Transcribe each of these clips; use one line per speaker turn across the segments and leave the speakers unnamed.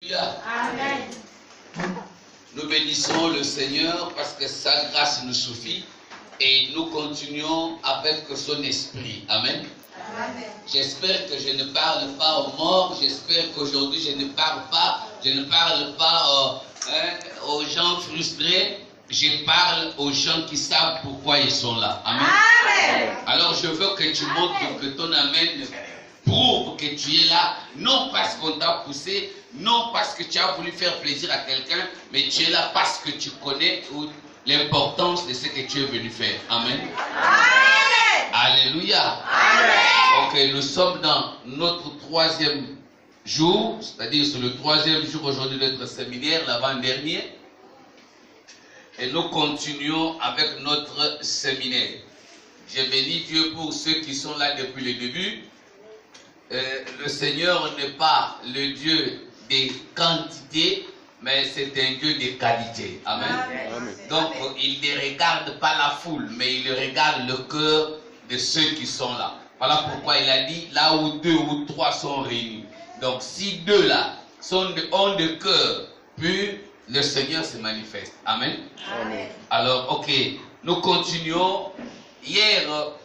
Amen. Nous bénissons le Seigneur parce que sa grâce nous suffit et nous continuons avec son esprit. Amen. Amen. J'espère que je ne parle pas aux morts. J'espère qu'aujourd'hui je ne parle pas aux gens frustrés. Je parle aux gens qui savent pourquoi ils sont là. Amen. Amen. Alors je veux que tu montres que ton amen prouve que tu es là, non parce qu'on t'a poussé, non parce que tu as voulu faire plaisir à quelqu'un, mais tu es là parce que tu connais l'importance de ce que tu es venu faire. Amen. Amen. Alléluia. Amen. Ok, nous sommes dans notre troisième jour, c'est-à-dire c'est le troisième jour aujourd'hui de notre séminaire, l'avant-dernier. Et nous continuons avec notre séminaire. Je bénis Dieu pour ceux qui sont là depuis le début. Le Seigneur n'est pas le Dieu des quantités, mais c'est un Dieu des qualités. Amen. Amen. Donc, il ne regarde pas la foule, mais il regarde le cœur de ceux qui sont là. Voilà pourquoi il a dit, là où 2 ou 3 sont réunis. Donc, si 2 là ont de cœur pur, le Seigneur se manifeste. Amen. Amen. Alors, ok, nous continuons. Hier,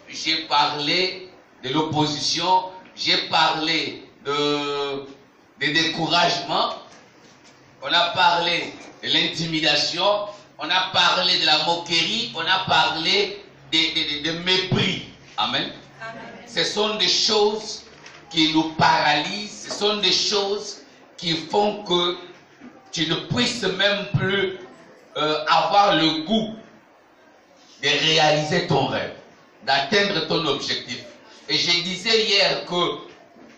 j'ai parlé de l'opposition. J'ai parlé de découragement, on a parlé de l'intimidation, on a parlé de la moquerie, on a parlé de mépris. Amen. Amen. Ce sont des choses qui nous paralysent, ce sont des choses qui font que tu ne puisses même plus avoir le goût de réaliser ton rêve, d'atteindre ton objectif. Et je disais hier que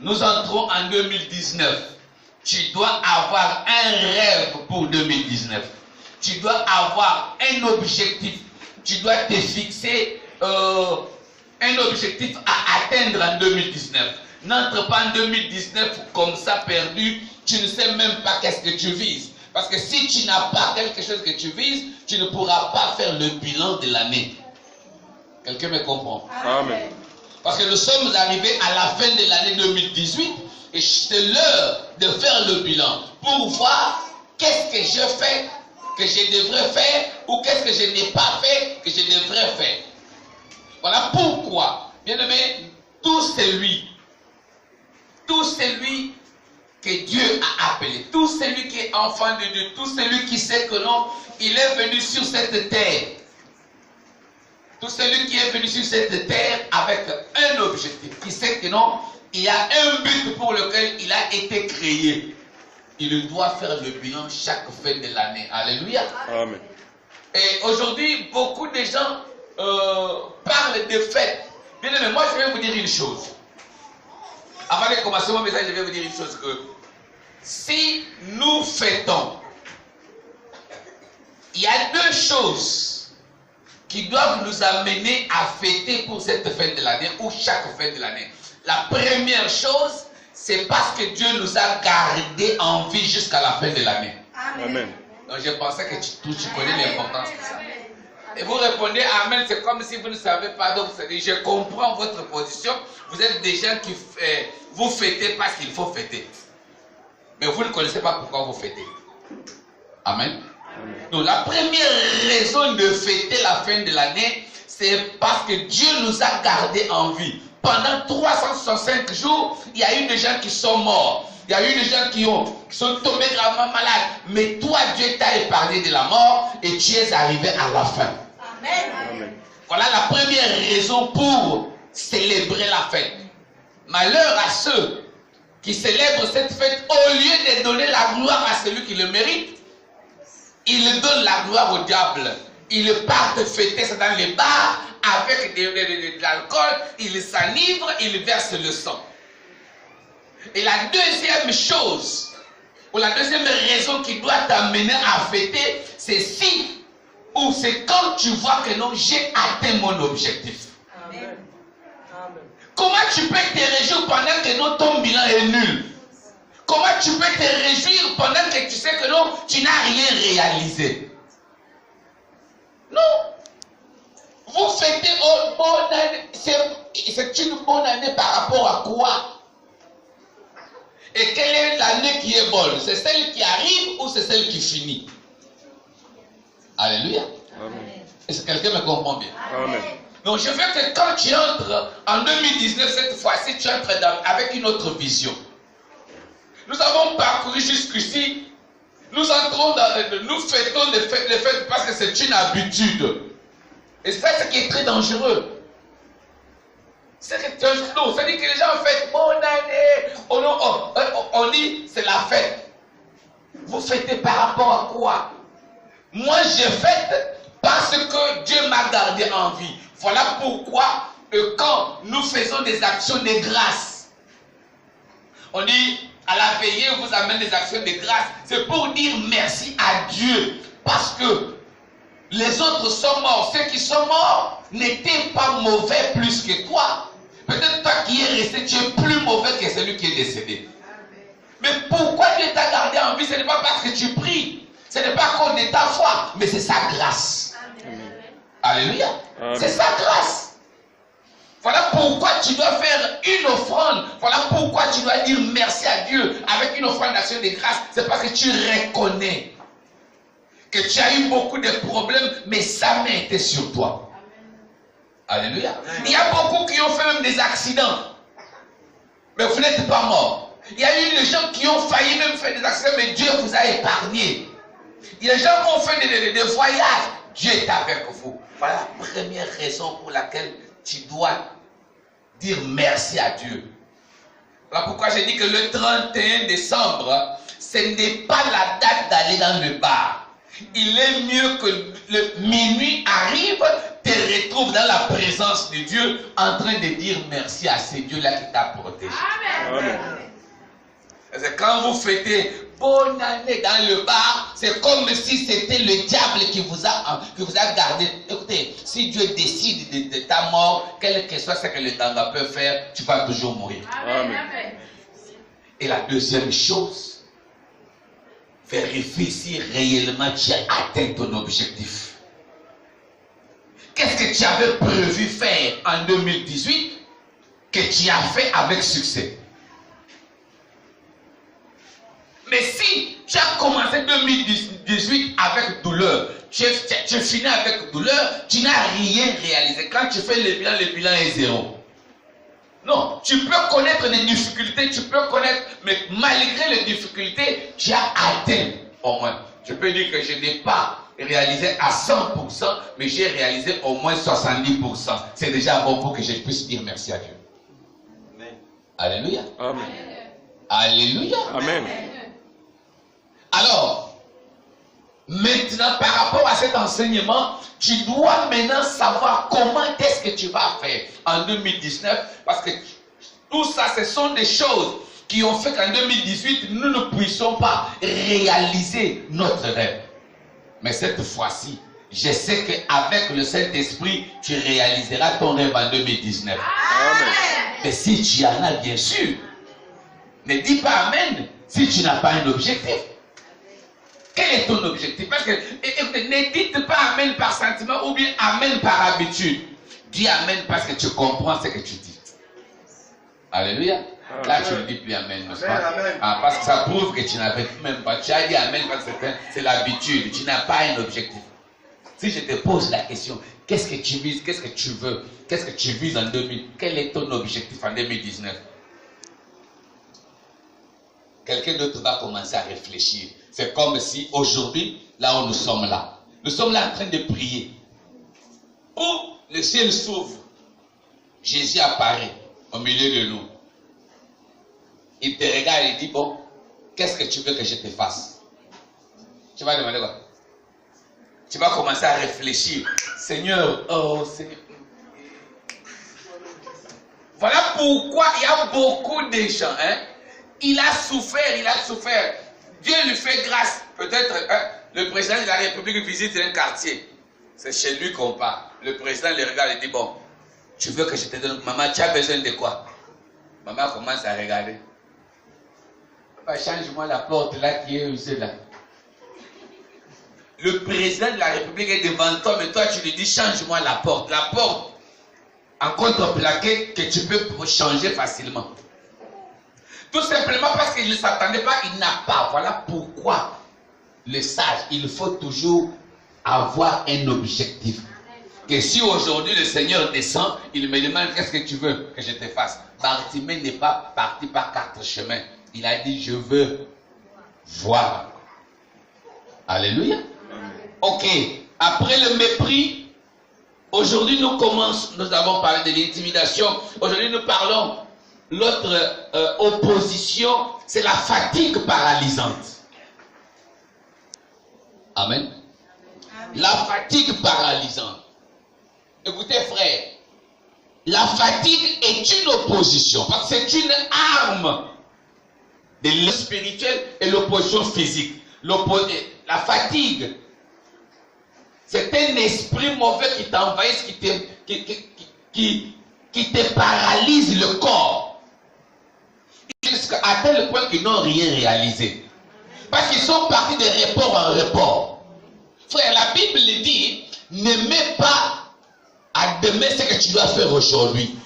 nous entrons en 2019. Tu dois avoir un rêve pour 2019. Tu dois avoir un objectif. Tu dois te fixer un objectif à atteindre en 2019. N'entre pas en 2019 comme ça perdu. Tu ne sais même pas qu'est-ce que tu vises. Parce que si tu n'as pas quelque chose que tu vises, tu ne pourras pas faire le bilan de l'année. Quelqu'un me comprend? Amen. Parce que nous sommes arrivés à la fin de l'année 2018 et c'est l'heure de faire le bilan pour voir qu'est-ce que je fais, que je devrais faire ou qu'est-ce que je n'ai pas fait, que je devrais faire. Voilà pourquoi, bien aimé, tout celui que Dieu a appelé, tout celui qui est enfant de Dieu, tout celui qui sait que non, il est venu sur cette terre. Tout celui qui est venu sur cette terre avec un objectif, qui sait que non, il y a un but pour lequel il a été créé. Il doit faire le bilan chaque fin de l'année. Alléluia. Amen. Et aujourd'hui, beaucoup de gens parlent de fêtes. Bien aimé, moi je vais vous dire une chose. Avant de commencer mon message, je vais vous dire une chose que si nous fêtons, il y a 2 choses qui doivent nous amener à fêter pour cette fin de l'année ou chaque fin de l'année. La première chose, c'est parce que Dieu nous a gardés en vie jusqu'à la fin de l'année. Amen. Donc je pensais que tu connais l'importance de ça. Et vous répondez Amen, c'est comme si vous ne savez pas. Donc je comprends votre position. Vous êtes des gens qui vous fêtez parce qu'il faut fêter. Mais vous ne connaissez pas pourquoi vous fêtez. Amen. Donc la première raison de fêter la fin de l'année, c'est parce que Dieu nous a gardés en vie. Pendant 365 jours, il y a eu des gens qui sont morts. Il y a eu des gens qui sont tombés gravement malades. Mais toi, Dieu t'a épargné de la mort et tu es arrivé à la fin. Amen. Amen. Voilà la première raison pour célébrer la fête. Malheur à ceux qui célèbrent cette fête, au lieu de donner la gloire à celui qui le mérite, ils donnent la gloire au diable. Ils partent fêter ça dans les bars avec de l'alcool. Ils s'enivrent, ils versent le sang. Et la deuxième chose, ou la deuxième raison qui doit t'amener à fêter, c'est si ou c'est quand tu vois que non, j'ai atteint mon objectif. Amen. Amen. Comment tu peux te réjouir pendant que non, ton bilan est nul? Comment tu peux te réjouir pendant que tu sais que non, tu n'as rien réalisé? Non. Vous fêtez une bonne année. C'est une bonne année par rapport à quoi? Et quelle est l'année qui est bonne? C'est celle qui arrive ou c'est celle qui finit? Alléluia. Est-ce que quelqu'un me comprend bien?
Amen.
Donc je veux que quand tu entres en 2019, cette fois-ci, tu entres avec une autre vision. Nous avons parcouru jusqu'ici. Nous entrons nous fêtons les fêtes parce que c'est une habitude. Et c'est ça ce qui est très dangereux. C'est-à-dire que les gens fêtent bonne année. On dit c'est la fête. Vous fêtez par rapport à quoi? Moi je fête parce que Dieu m'a gardé en vie. Voilà pourquoi quand nous faisons des actions de grâce, on dit à la veillée, on vous amène des actions de grâce. C'est pour dire merci à Dieu. Parce que les autres sont morts. Ceux qui sont morts n'étaient pas mauvais plus que toi. Peut-être toi qui es resté, tu es plus mauvais que celui qui est décédé. Mais pourquoi Dieu t'a gardé en vie? Ce n'est pas parce que tu pries. Ce n'est pas à cause de ta foi. Mais c'est sa grâce. Alléluia. C'est sa grâce. Voilà pourquoi tu dois faire une offrande. Voilà pourquoi tu dois dire merci à Dieu avec une offrande d'action de grâce. C'est parce que tu reconnais que tu as eu beaucoup de problèmes, mais sa main était sur toi. Alléluia. Il y a beaucoup qui ont fait même des accidents, mais vous n'êtes pas morts. Il y a eu des gens qui ont failli même faire des accidents, mais Dieu vous a épargné. Il y a des gens qui ont fait des voyages. Dieu est avec vous. Voilà la première raison pour laquelle tu dois dire merci à Dieu. Voilà pourquoi j'ai dit que le 31 décembre, ce n'est pas la date d'aller dans le bar. Il est mieux que le minuit arrive, te retrouve dans la présence de Dieu, en train de dire merci à ce Dieu-là qui t'a protégé. Amen. Parce que quand vous fêtez bonne année dans le bar, c'est comme si c'était le diable qui vous a gardé. Écoutez, si Dieu décide de ta mort, quel que soit ce que le danger peut faire, tu vas toujours mourir. Amen. Et la deuxième chose, vérifie si réellement tu as atteint ton objectif. Qu'est-ce que tu avais prévu faire en 2018 que tu as fait avec succès? Mais si tu as commencé 2018 avec douleur, tu finis avec douleur, tu n'as rien réalisé. Quand tu fais le bilan est zéro. Non, tu peux connaître les difficultés, tu peux connaître, mais malgré les difficultés, tu as atteint au moins. Je peux dire que je n'ai pas réalisé à 100%, mais j'ai réalisé au moins 70%. C'est déjà bon pour que je puisse dire merci à Dieu. Amen. Alléluia.
Amen.
Alléluia.
Amen.
Alors, maintenant, par rapport à cet enseignement, tu dois maintenant savoir comment est-ce que tu vas faire en 2019, parce que tout ça, ce sont des choses qui ont fait qu'en 2018, nous ne puissions pas réaliser notre rêve. Mais cette fois-ci, je sais qu'avec le Saint-Esprit, tu réaliseras ton rêve en 2019. Amen. Mais si tu en as, bien sûr, ne dis pas Amen si tu n'as pas un objectif. Quel est ton objectif? Parce que, écoutez, ne dites pas Amen par sentiment ou bien Amen par habitude. Dis Amen parce que tu comprends ce que tu dis. Alléluia. Amen. Là, tu ne dis plus Amen, n'est-ce pas? Parce que ça prouve que tu n'avais même pas. Tu as dit Amen parce que c'est l'habitude. Tu n'as pas un objectif. Si je te pose la question, qu'est-ce que tu vises? Qu'est-ce que tu veux? Qu'est-ce que tu vises en 2000? Quel est ton objectif en 2019? Quelqu'un d'autre va commencer à réfléchir. C'est comme si aujourd'hui, là où nous sommes là en train de prier. Où le ciel s'ouvre, Jésus apparaît au milieu de nous. Il te regarde et il dit, bon, qu'est-ce que tu veux que je te fasse? Tu vas demander quoi? Tu vas commencer à réfléchir. Seigneur, oh Seigneur. Voilà pourquoi il y a beaucoup de gens, hein? Il a souffert. Dieu lui fait grâce. Peut-être le président de la République visite un quartier. C'est chez lui qu'on parle. Le président le regarde et dit, bon, tu veux que je te donne... Maman, tu as besoin de quoi? Maman commence à regarder. Papa, change-moi la porte là qui est usée là. Le président de la République est devant toi, mais toi tu lui dis, change-moi la porte. La porte en contreplaqué que tu peux changer facilement. Tout simplement parce qu'il ne s'attendait pas, il n'a pas. Voilà pourquoi le sage, il faut toujours avoir un objectif. Que si aujourd'hui le Seigneur descend, il me demande qu'est-ce que tu veux que je te fasse. Bartimée n'est pas parti par 4 chemins. Il a dit je veux voir. Alléluia. Ok. Après le mépris, aujourd'hui nous avons parlé de l'intimidation. Aujourd'hui nous parlons, l'autre opposition, c'est la fatigue paralysante. Amen. La fatigue paralysante. Écoutez frère, la fatigue est une opposition, parce que c'est une arme de l'esprit spirituel et l'opposition physique. La fatigue, c'est un esprit mauvais qui t'envahit, qui te paralyse le corps. À tel point qu'ils n'ont rien réalisé. Parce qu'ils sont partis de report en report. Frère, la Bible dit, ne mets pas à demain ce que tu dois faire aujourd'hui.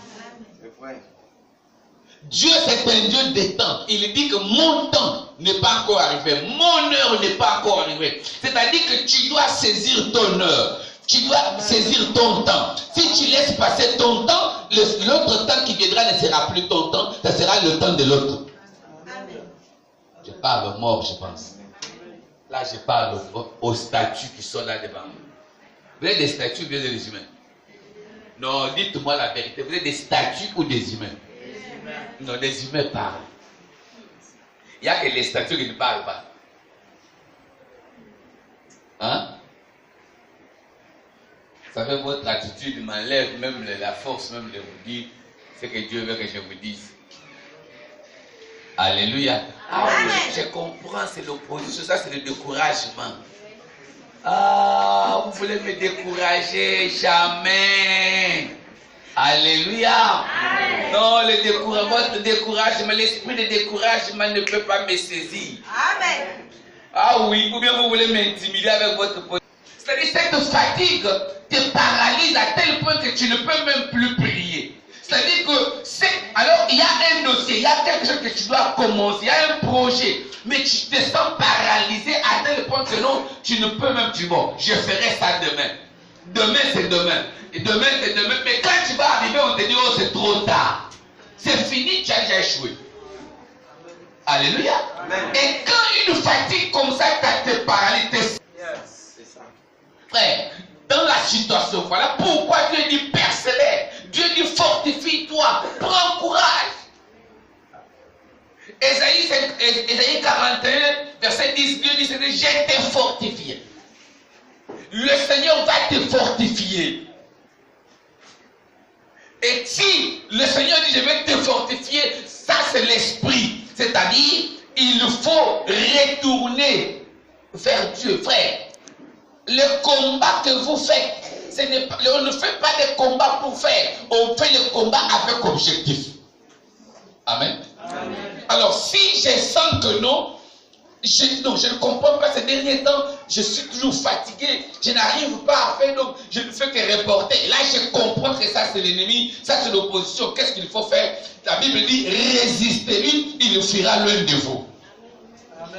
Dieu, c'est un Dieu des temps. Il dit que mon temps n'est pas encore arrivé. Mon heure n'est pas encore arrivée. C'est-à-dire que tu dois saisir ton heure. Tu dois saisir ton temps. Si tu laisses passer ton temps, l'autre temps qui viendra ne sera plus ton temps. Ça sera le temps de l'autre. Je parle aux morts, je pense. Là, je parle aux statues qui sont là devant nous. Vous êtes des statues ou bien des humains? Non, dites-moi la vérité. Vous êtes des statues ou des humains? Non, les humains parlent. Il n'y a que les statues qui ne parlent pas. Hein? Ça fait votre attitude m'enlève même la force même de vous dire ce que Dieu veut que je vous dise. Alléluia. Amen. Je comprends, c'est l'opposition, ça c'est le découragement. Ah, vous voulez me décourager? Jamais. Alléluia. Amen. Non, votre découragement, l'esprit de découragement ne peut pas me saisir. Amen. Ah oui, ou bien vous voulez m'intimider avec votre position. C'est-à-dire cette fatigue te paralyse à tel point que tu ne peux même plus prier. C'est-à-dire que alors il y a un dossier, il y a quelque chose que tu dois commencer, il y a un projet, mais tu te sens paralysé à tel point que non, tu ne peux même, je ferai ça demain. Demain c'est demain. Et demain c'est demain. Mais quand tu vas arriver, on te dit, oh c'est trop tard. C'est fini, tu as déjà échoué. Alléluia. Amen. Et quand une fatigue comme ça te paralyse, c'est ça. Frère, dans la situation, voilà pourquoi Dieu dit persévère. Dieu dit fortifie-toi, prends courage. Ésaïe 41, verset 10, Dieu dit, je t'ai fortifié. Le Seigneur va te fortifier. Et si le Seigneur dit, je vais te fortifier, ça c'est l'esprit. C'est-à-dire, il faut retourner vers Dieu, frère. Le combat que vous faites, on ne fait pas des combats pour faire, on fait le combat avec objectif. Amen. Amen. Alors si je sens que non, je ne comprends pas ces derniers temps, je suis toujours fatigué, je n'arrive pas à faire, donc je ne fais que reporter. Là je comprends que ça c'est l'ennemi, ça c'est l'opposition. Qu'est-ce qu'il faut faire? La Bible dit, résistez-lui, il fuira loin de vous.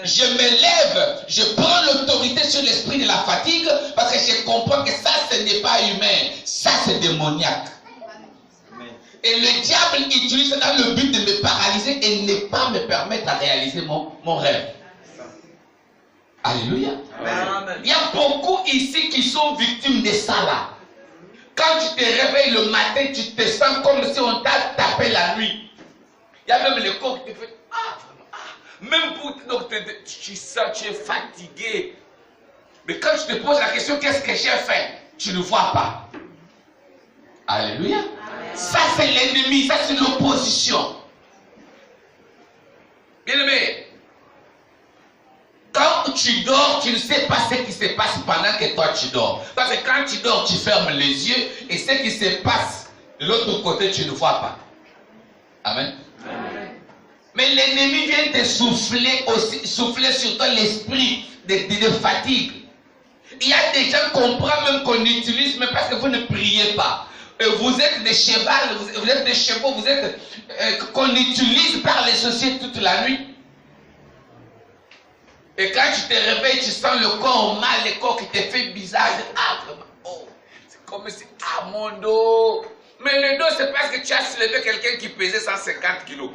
Je me lève, je prends l'autorité sur l'esprit de la fatigue parce que je comprends que ça, ce n'est pas humain, ça c'est démoniaque. Et le diable utilise ça dans le but de me paralyser et ne pas me permettre à réaliser mon rêve. Alléluia. Amen. Il y a beaucoup ici qui sont victimes de ça là. Quand tu te réveilles le matin, tu te sens comme si on t'a tapé la nuit. Il y a même le corps qui te fait même pour tu sens, tu es fatigué. Mais quand tu te poses la question, qu'est-ce que j'ai fait? Tu ne vois pas. Alléluia. Amen. Ça c'est l'ennemi, ça c'est l'opposition. Bien aimé, quand tu dors, tu ne sais pas ce qui se passe pendant que toi tu dors. Parce que quand tu dors, tu fermes les yeux et ce qui se passe de l'autre côté, tu ne vois pas. Amen. Amen. Mais l'ennemi vient te souffler sur toi l'esprit de fatigue. Il y a des gens qu'on prend même qu'on utilise, mais parce que vous ne priez pas. vous êtes des chevals, vous êtes des chevaux, vous êtes qu'on utilise par les sociétés toute la nuit. Et quand tu te réveilles, tu sens le corps mal, le corps qui te fait bizarre. Ah, vraiment, oh, c'est comme si, ah, mon dos. Mais le dos, c'est parce que tu as soulevé quelqu'un qui pesait 150 kilos.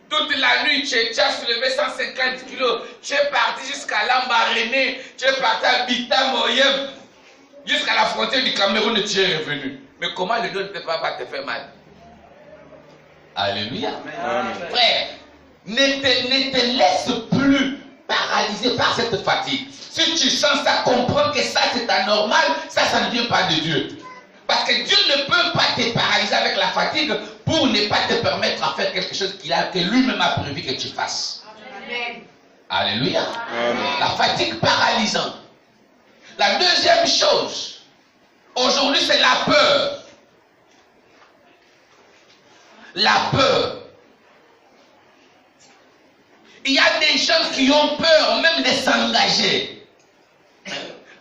Toute la nuit, tu as soulevé 150 kilos. Tu es parti jusqu'à Lambaréné, tu es parti à Bita Moyem, jusqu'à la frontière du Cameroun et tu es revenu. Mais comment le dos ne peut pas te faire mal? Alléluia. Amen. Frère, ne te laisse plus paralyser par cette fatigue. Si tu sens ça, comprends que ça c'est anormal, ça ne vient pas de Dieu. Parce que Dieu ne peut pas te paralyser avec la fatigue pour ne pas te permettre de faire quelque chose que lui-même a prévu que tu fasses. Amen. Alléluia. Amen. La fatigue paralysante. La deuxième chose, aujourd'hui, c'est la peur. La peur. Il y a des gens qui ont peur même de s'engager.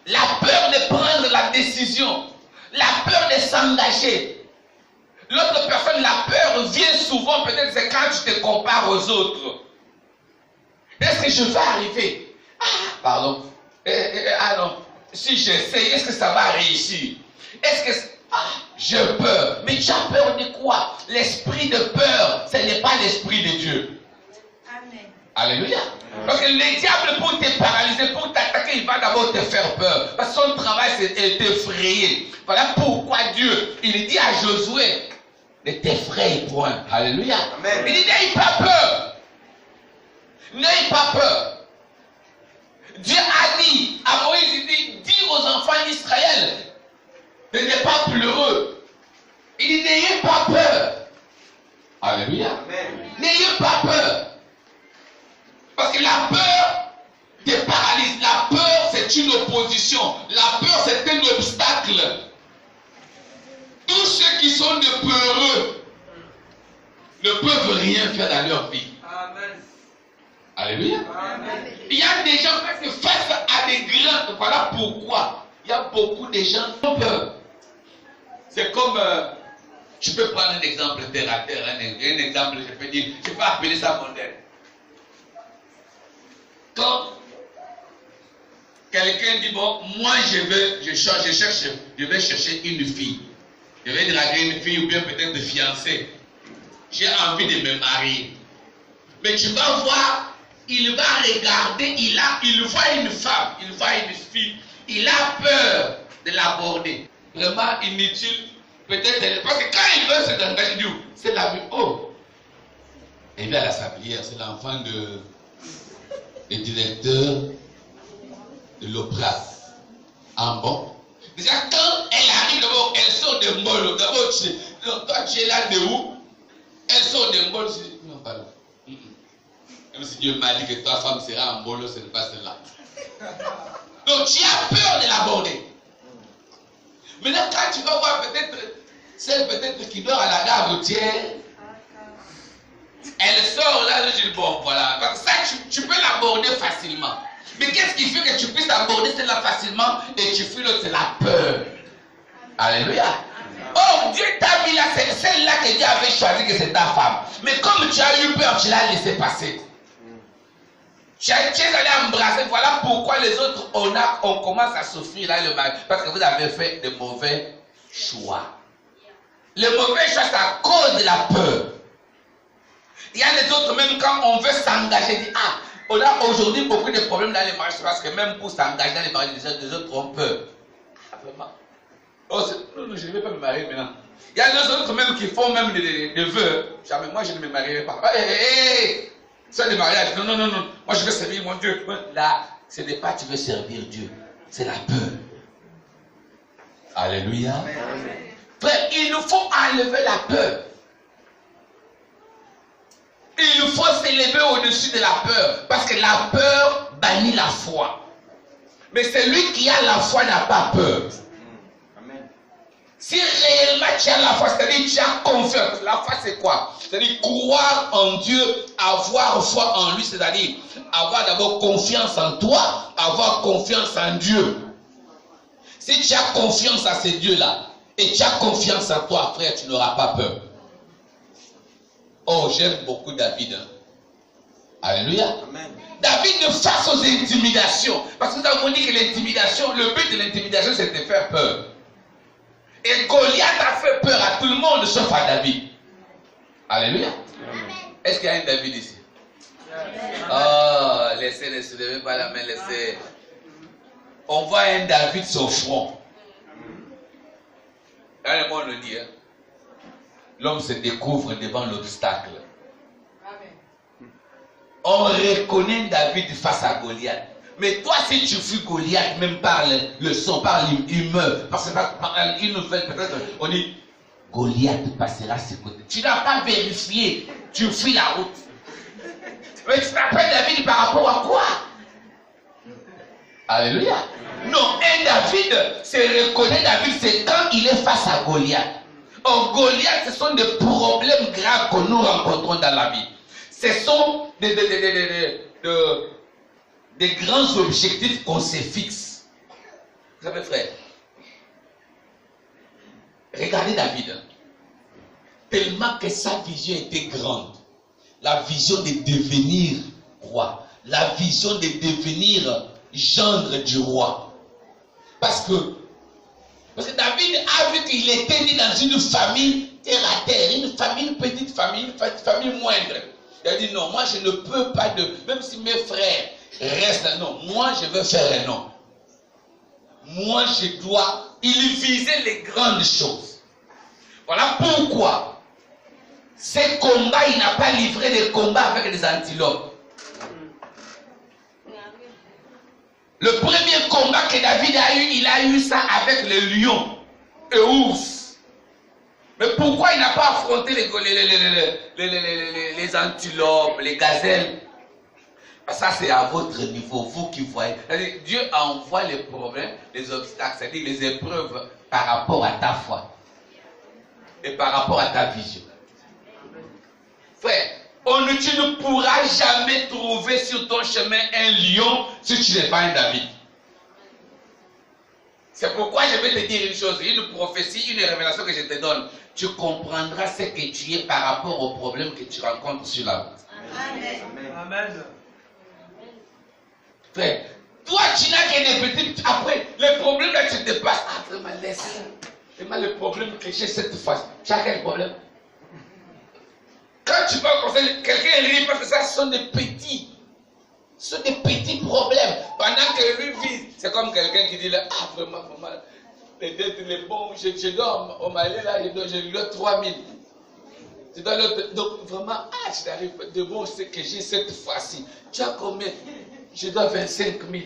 La peur de prendre la décision. La peur de s'engager. L'autre personne, la peur vient souvent, peut-être c'est quand tu te compares aux autres. Est-ce que je vais arriver? Ah, pardon. Ah non. Si j'essaie, est-ce que ça va réussir? Est-ce que... Ah, j'ai peur. Mais tu as peur de quoi? L'esprit de peur, ce n'est pas l'esprit de Dieu. Amen. Alléluia. Parce que le diable, pour te paralyser, pour t'attaquer, il va d'abord te faire peur. Parce que son travail, c'est de t'effrayer. Voilà pourquoi Dieu, il dit à Josué, ne t'effraie point. Alléluia. Amen. Il dit, n'aie pas peur. N'aie pas peur. Dieu a dit à Moïse, il dit, dis aux enfants d'Israël de ne pas pleurer. Il dit, n'ayez pas peur. Alléluia. N'ayez pas peur. Parce que la peur te paralyse. La peur, c'est une opposition. La peur, c'est un obstacle. Tous ceux qui sont de peureux ne peuvent rien faire dans leur vie. Amen. Alléluia. Amen. Il y a des gens qui face à des grands. Voilà pourquoi il y a beaucoup de gens qui ont peur. C'est comme, je peux prendre un exemple terre à terre, un exemple, je peux dire, je peux appeler ça modèle. Quand quelqu'un dit, bon, moi je vais chercher une fille. Je vais draguer une fille ou bien peut-être de fiancer. J'ai envie de me marier. Mais tu vas voir, il va regarder, il voit une femme, il voit une fille, il a peur de l'aborder. Vraiment inutile. Peut-être, parce que quand il veut se engager, c'est la vie. Oh! Il vient à la sablière, c'est l'enfant du directeur de l'Opras. Ah bon? Déjà, quand elle arrive d'abord, elle sort de Mbolo. D'abord, toi, tu es là de où? Elle sort de Mbolo. Non, pas là. Même si Dieu m'a dit que ta femme sera en Mbolo, ce n'est pas celle-là. Donc, tu as peur de l'aborder. Maintenant, quand tu vas voir peut-être celle peut-être qui dort à la gare routière, elle sort là, je dis bon, voilà. Parce que ça, tu peux l'aborder facilement. Mais qu'est-ce qui fait que tu puisses aborder celle-là facilement et tu fuis l'autre? C'est la peur. Alléluia. Oh, Dieu t'a mis là, c'est celle-là que Dieu avait choisi que c'est ta femme. Mais comme tu as eu peur, tu l'as laissé passer. Tu es allé embrasser. Voilà pourquoi les autres, on commence à souffrir là le mal. Parce que vous avez fait de mauvais choix. Le mauvais choix, c'est à cause de la peur. Il y a les autres, même quand on veut s'engager, dit, ah, on a aujourd'hui beaucoup de problèmes dans les mariages, parce que même pour s'engager dans les mariages, les autres ont peur. Ah, vraiment? Oh, non, je ne vais pas me marier maintenant. Il y a les autres même qui font même des vœux. Jamais, moi je ne me marierai pas. C'est le mariage. Non. Moi je veux servir mon Dieu. Là, ce n'est pas tu veux servir Dieu. C'est la peur. Alléluia. Amen. Frère, il nous faut enlever la peur. Il nous faut s'élever au-dessus de la peur. Parce que la peur bannit la foi. Mais celui qui a la foi n'a pas peur. Amen. Si réellement tu as la foi, c'est-à-dire tu as confiance. La foi c'est quoi? C'est-à-dire croire en Dieu, avoir foi en lui, c'est-à-dire avoir d'abord confiance en toi, avoir confiance en Dieu. Si tu as confiance à ce Dieu-là, et tu as confiance en toi, frère, tu n'auras pas peur. Oh, j'aime beaucoup David. Hein. Alléluia. Amen. David face aux intimidations. Parce que nous avons dit que l'intimidation, le but de l'intimidation, c'est de faire peur. Et Goliath a fait peur à tout le monde, sauf à David. Alléluia. Est-ce qu'il y a un David ici? Oh, laissez, ne se levez pas la main, laissez. On voit un David sur front. Là, le monde le dit. Hein? L'homme se découvre devant l'obstacle. On reconnaît David face à Goliath. Mais toi, si tu fuis Goliath, même par le son, par l'humeur, parce que par une nouvelle peut-être, on dit Goliath passera à ses côtés. Tu n'as pas vérifié, tu fuis la route. Mais tu t'appelles David par rapport à quoi? Alléluia. Non, un David, c'est reconnaître David, c'est quand il est face à Goliath. Or, Goliath, ce sont des problèmes graves que nous rencontrons dans la vie. Ce sont des grands objectifs qu'on se fixe. Vous savez, frère, regardez David. Tellement que sa vision était grande. La vision de devenir roi. La vision de devenir gendre du roi. Parce que David a vu qu'il était né dans une famille terre à terre, une petite famille, une famille moindre. Il a dit non, moi je ne peux pas même si mes frères restent, non, moi je veux faire un nom. Moi je dois, il visait les grandes choses. Voilà pourquoi ces combats, il n'a pas livré des combats avec des antilopes. Le premier combat que David a eu, il a eu ça avec les lions et ours. Mais pourquoi il n'a pas affronté les antilopes, les gazelles? Ça c'est à votre niveau, vous qui voyez. Dieu envoie les problèmes, les obstacles, c'est-à-dire les épreuves par rapport à ta foi et par rapport à ta vision. Frère, tu ne pourras jamais trouver sur ton chemin un lion si tu n'es pas un David. C'est pourquoi je vais te dire une chose, une prophétie, une révélation que je te donne. Tu comprendras ce que tu es par rapport aux problèmes que tu rencontres sur la route. Amen. Amen. Frère, toi tu n'as que des petits... Après, le problème là tu te passes. Ah vraiment, laisse. Vraiment le problème que j'ai cette fois. Tu as quel problème? Quand tu vas conseiller, quelqu'un rit parce que ça, ce sont des petits. Ce sont des petits problèmes. Pendant que lui vit, c'est comme quelqu'un qui dit là, ah vraiment, les dettes, les bons, je dois au Mali là, je lui dois 3000. Je dois donc vraiment, ah, je n'arrive pas, de bon, c'est que j'ai cette fois-ci. Tu as combien? Je dois 25 000.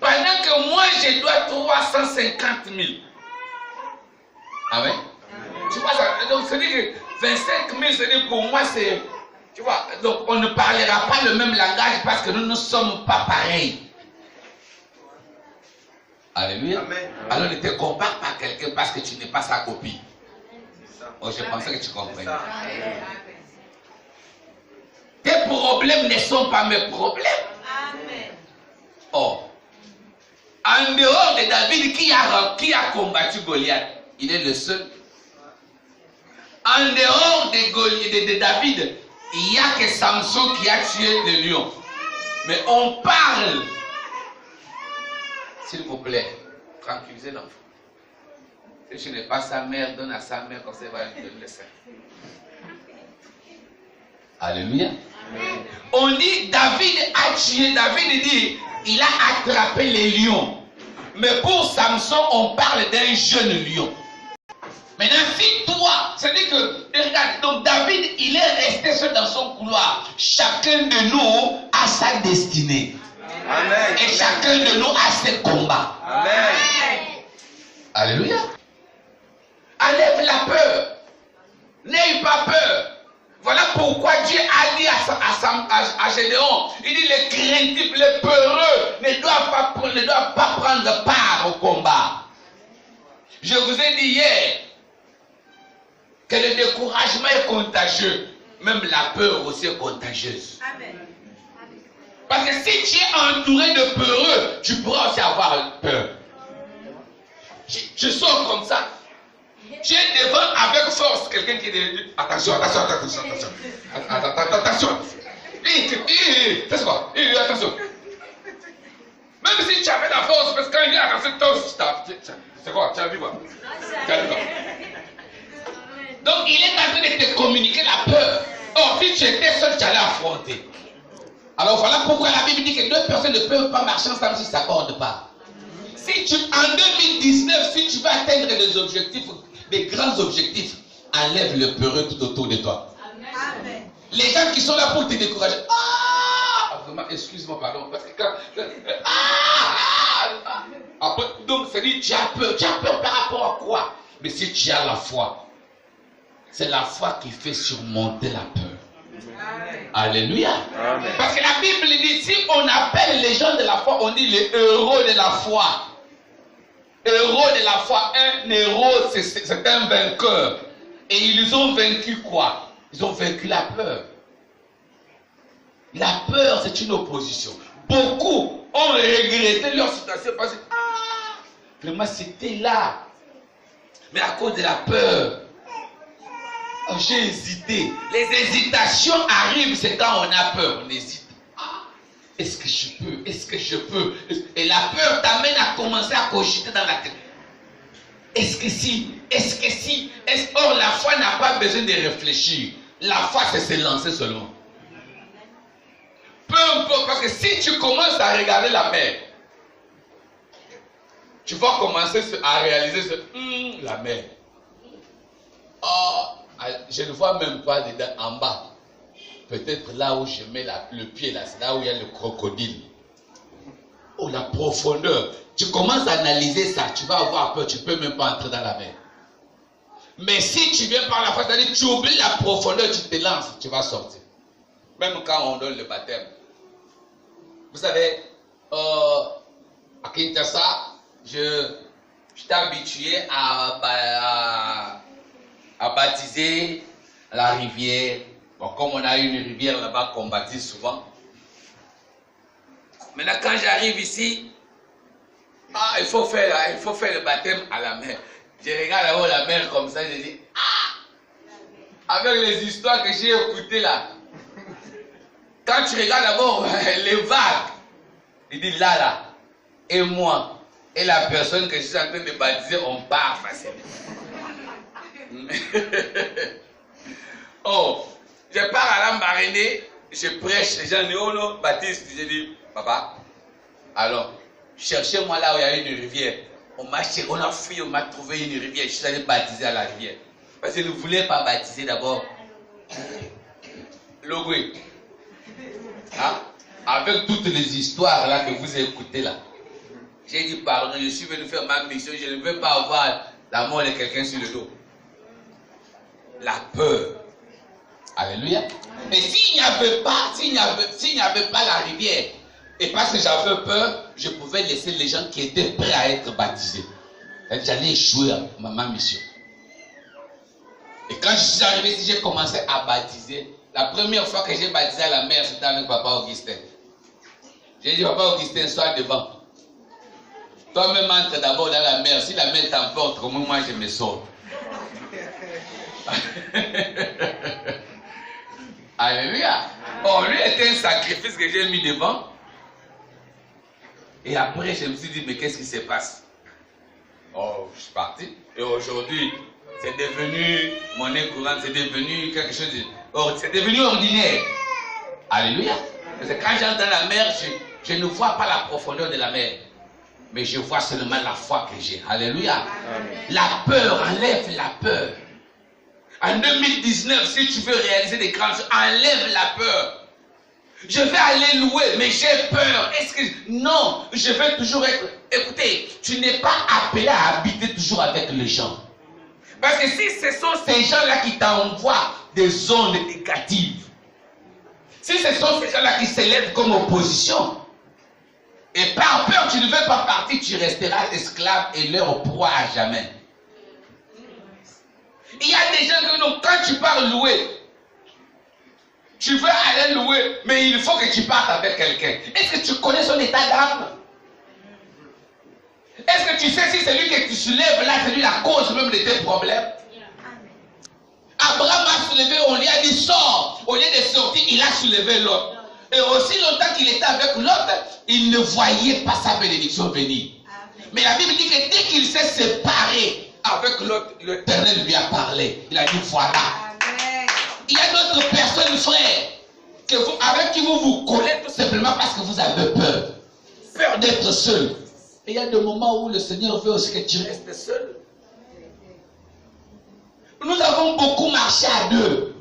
Pendant que moi, je dois 350 000. Amen. Tu vois ça? Donc, c'est-à-dire que 25 000, c'est-à-dire pour moi, c'est... Tu vois, donc on ne parlera pas le même langage parce que nous ne sommes pas pareils. Alléluia. Amen. Alors ne te compare pas à quelqu'un parce que tu n'es pas sa copie. Oh, je pensais que tu comprenais. Tes problèmes ne sont pas mes problèmes. Amen. Oh. En dehors de David qui a combattu Goliath, il est le seul. En dehors de David, il n'y a que Samson qui a tué le lion. Mais on parle. S'il vous plaît, tranquillisez l'enfant. Si je n'ai pas sa mère, donne à sa mère, comme ça va lui donner le sein. Alléluia. Amen. On dit David a tué, David dit il a attrapé les lions. Mais pour Samson, on parle d'un jeune lion. Maintenant, si toi, c'est-à-dire que, regarde, donc David, il est resté seul dans son couloir. Chacun de nous a sa destinée. Amen. Et chacun de nous a ses combats. Amen. Alléluia. Enlève la peur. N'aie pas peur. Voilà pourquoi Dieu a dit à Gédéon, il dit les craintifs, les peureux ne doivent pas prendre part au combat. Je vous ai dit hier que le découragement est contagieux. Même la peur aussi est contagieuse. Amen. Parce que si tu es entouré de peureux, tu pourras aussi avoir peur. Je sors comme ça. Tu es devant avec force quelqu'un qui est devenu. Attention. C'est quoi? Attention. Même si tu avais la force, parce que quand il dit attention, c'est quoi? Tu as vu quoi? Donc il est en train de te communiquer la peur. Or, si tu étais seul, tu allais affronter. Alors voilà pourquoi la Bible dit que deux personnes ne peuvent pas marcher ensemble s'ils ne s'accordent pas. En 2019, si tu veux atteindre des objectifs, des grands objectifs, enlève le peureux tout autour de toi. Amen. Les gens qui sont là pour te décourager. Vraiment, excuse-moi, pardon. Parce que après, donc, ça dit, tu as peur. Tu as peur par rapport à quoi? Mais si tu as la foi, c'est la foi qui fait surmonter la peur. Amen. Alléluia. Amen. Parce que la Bible dit, si on appelle les gens de la foi, on dit les héros de la foi. Héros de la foi, un héros, c'est un vainqueur. Et ils ont vaincu quoi? Ils ont vaincu la peur. La peur, c'est une opposition. Beaucoup ont regretté leur situation parce que, vraiment, c'était là. Mais à cause de la peur, j'ai hésité. Les hésitations arrivent, c'est quand on a peur. On hésite. Est-ce que je peux? Est-ce que je peux? Et la peur t'amène à commencer à cogiter dans la tête. Est-ce que si? Est-ce que si? Or, la foi n'a pas besoin de réfléchir. La foi, c'est se lancer seulement. Peu importe, parce que si tu commences à regarder la mer, tu vas commencer à réaliser la mer. Je ne vois même pas dedans, en bas. Peut-être là où je mets le pied, là, c'est là où il y a le crocodile. Oh, la profondeur. Tu commences à analyser ça, tu vas avoir peur, tu ne peux même pas entrer dans la mer. Mais si tu viens par la foi, c'est-à-dire tu oublies la profondeur, tu te lances, tu vas sortir. Même quand on donne le baptême. Vous savez, à Kinshasa, j'étais habitué à baptiser la rivière. Bon, comme on a une rivière là-bas qu'on baptise souvent. Maintenant, quand j'arrive ici, il faut faire le baptême à la mer. Je regarde là-haut la mer comme ça, je dis, avec les histoires que j'ai écoutées là, quand tu regardes d'abord les vagues, il dit là, et moi, et la personne que je suis en train de baptiser, on part facilement. Je pars à la marinée, je prêche, les gens disent, oh non, baptiste, je dis, papa, alors, cherchez-moi là où il y a une rivière. On a fui, on m'a trouvé une rivière, je suis allé baptiser à la rivière. Parce qu'ils ne voulaient pas baptiser d'abord Logoué. Avec toutes les histoires là que vous écoutez là. J'ai dit pardon, je suis venu faire ma mission, je ne veux pas avoir la mort de quelqu'un sur le dos. La peur. Alléluia. Mais s'il n'y avait pas la rivière, et parce que j'avais peur, je pouvais laisser les gens qui étaient prêts à être baptisés. J'allais échouer à ma mission. Et quand je suis arrivé ici, j'ai commencé à baptiser. La première fois que j'ai baptisé à la mer, c'était avec Papa Augustin. J'ai dit, Papa Augustin, sois devant. Toi-même entre d'abord dans la mer. Si la mer t'emporte, comment moi je me sors? Alléluia. Lui était un sacrifice que j'ai mis devant. Et après, je me suis dit, mais qu'est-ce qui se passe? Je suis parti. Et aujourd'hui, c'est devenu monnaie courante, c'est devenu quelque chose de... c'est devenu ordinaire. Alléluia. Parce que quand j'entre dans la mer, je ne vois pas la profondeur de la mer. Mais je vois seulement la foi que j'ai. Alléluia. Amen. La peur, enlève la peur. En 2019, si tu veux réaliser des grandes choses, enlève la peur. Je vais aller louer, mais j'ai peur. Non, je vais toujours être... Écoutez, tu n'es pas appelé à habiter toujours avec les gens. Parce que si ce sont ces gens-là qui t'envoient des ondes négatives, si ce sont ces gens-là qui s'élèvent comme opposition, et par peur, tu ne veux pas partir, tu resteras esclave et leur proie à jamais. Il y a des gens que donc, quand tu pars louer, tu veux aller louer, mais il faut que tu partes avec quelqu'un. Est-ce que tu connais son état d'âme? Est-ce que tu sais si celui que tu soulèves là, c'est lui la cause même de tes problèmes? Abraham a soulevé, on lui a dit sors. Au lieu de sortir, il a soulevé l'autre. Et aussi longtemps qu'il était avec l'autre, il ne voyait pas sa bénédiction venir. Mais la Bible dit que dès qu'il s'est séparé avec l'autre, l'Éternel lui a parlé. Il a dit voilà. Il y a d'autres personnes, frères, avec qui vous vous collez tout simplement parce que vous avez peur. Peur d'être seul. Et il y a des moments où le Seigneur veut aussi que tu restes seul. Nous avons beaucoup marché à deux.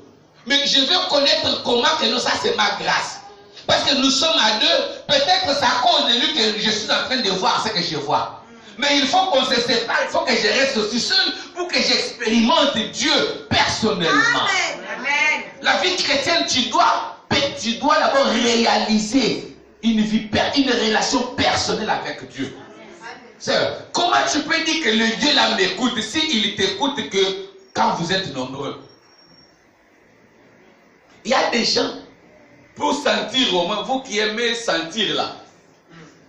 Mais je veux connaître comment que nous, ça c'est ma grâce. Parce que nous sommes à deux. Peut-être c'est à cause de lui que je suis en train de voir ce que je vois. Mais il faut qu'on se sépare. Il faut que je reste aussi seul pour que j'expérimente Dieu personnellement. Amen. La vie chrétienne, tu dois d'abord réaliser une relation personnelle avec Dieu. Comment tu peux dire que le Dieu là m'écoute s'il t'écoute que quand vous êtes nombreux? Il y a des gens, pour sentir au moins, vous qui aimez sentir là,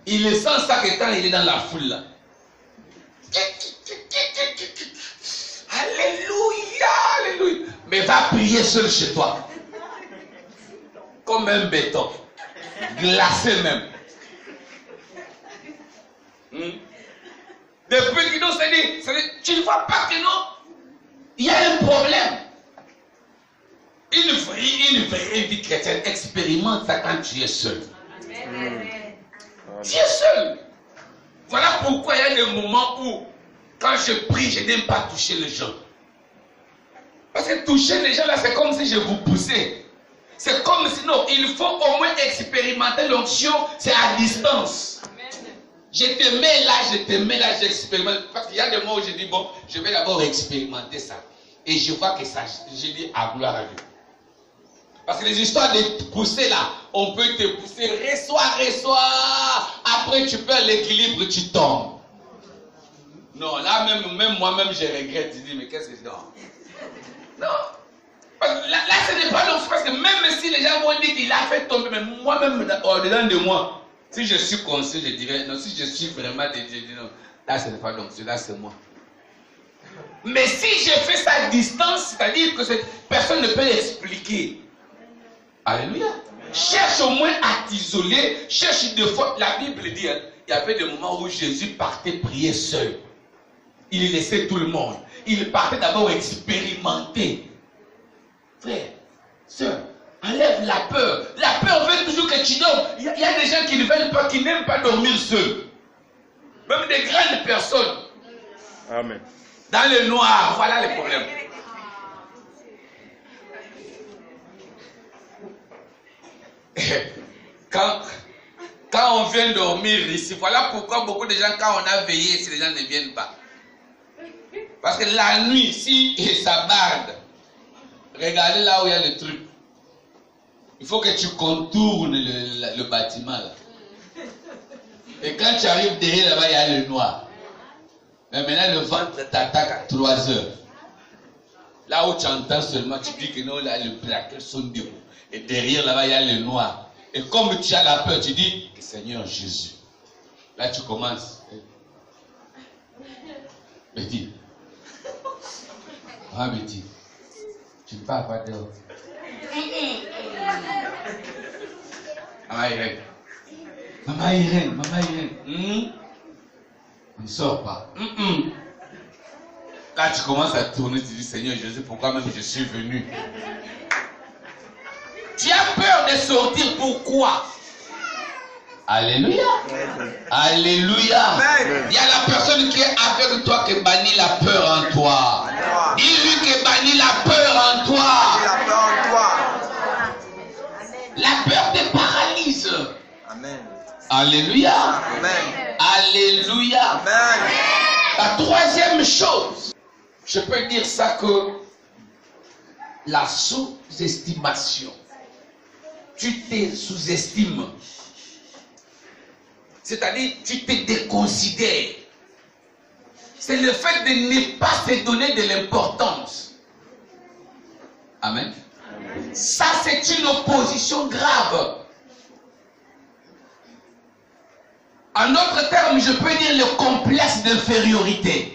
il le sent ça que quand il est dans la foule là. Alléluia, alléluia. Mais va prier seul chez toi. Comme un béton. Glacé même. Depuis que nous se dit, tu ne vois pas que non? Il y a un problème. Une vraie vie chrétienne expérimente ça quand tu es seul. Tu es seul. Voilà pourquoi il y a des moments où, quand je prie, je n'aime pas toucher les gens. Parce que toucher les gens là, c'est comme si je vous poussais. C'est comme si, non, il faut au moins expérimenter l'onction, c'est à distance. Je te mets là, j'expérimente. Parce qu'il y a des moments où je dis, bon, je vais d'abord expérimenter ça. Et je vois que ça, je dis à gloire à Dieu. Parce que les histoires de pousser là, on peut te pousser, reçois. Après tu perds l'équilibre, tu tombes. Non, là même moi-même je regrette. Je dis, mais qu'est-ce que c'est? Non. Là ce n'est pas l'offre. Parce que même si les gens vont dire qu'il a fait tomber, mais moi-même, au-dedans de moi, si je suis conscient, je dirais, non, si je suis vraiment de Dieu, je dis non, là ce n'est pas l'onction, là c'est moi. Mais si je fais ça à distance, c'est-à-dire que cette personne ne peut l'expliquer. Alléluia. Cherche au moins à t'isoler. Cherche des fois. La Bible dit, il y avait des moments où Jésus partait prier seul. Il laissait tout le monde. Il partait d'abord expérimenter. Frère, soeur, enlève la peur. La peur veut toujours que tu dormes. Il y a des gens qui ne veulent pas, qui n'aiment pas dormir seuls. Même des grandes personnes.
Amen.
Dans le noir, voilà les problèmes. Quand on vient dormir ici, voilà pourquoi beaucoup de gens, quand on a veillé, si les gens ne viennent pas. Parce que la nuit, si ça barde, regardez là où il y a le truc. Il faut que tu contournes le bâtiment là. Et quand tu arrives derrière là-bas, il y a le noir. Mais maintenant, le ventre t'attaque à 3 heures. Là où tu entends seulement, tu dis que non, là, les plaquettes sont debout. Et derrière, là-bas, il y a le noir. Et comme tu as la peur, tu dis, Seigneur Jésus. Là, tu commences. Betty. Ah, Betty. Tu ne parles pas dehors. Maman Irène. Maman Irène. On ne sort pas. Là, tu commences à tourner, tu dis, Seigneur Jésus, pourquoi même je suis venu? Tu as peur de sortir, pourquoi? Alléluia. Alléluia. Amen. Il y a la personne qui est avec toi qui bannit la peur en toi. Dis-lui qui bannit la peur en toi. La peur te paralyse. Amen. Alléluia. Amen. Alléluia. Amen. La troisième chose, je peux dire ça que la sous-estimation. Tu te sous-estimes. C'est-à-dire, tu te déconsidères. C'est le fait de ne pas se donner de l'importance. Amen. Ça, c'est une opposition grave. En d'autres termes, je peux dire le complexe d'infériorité.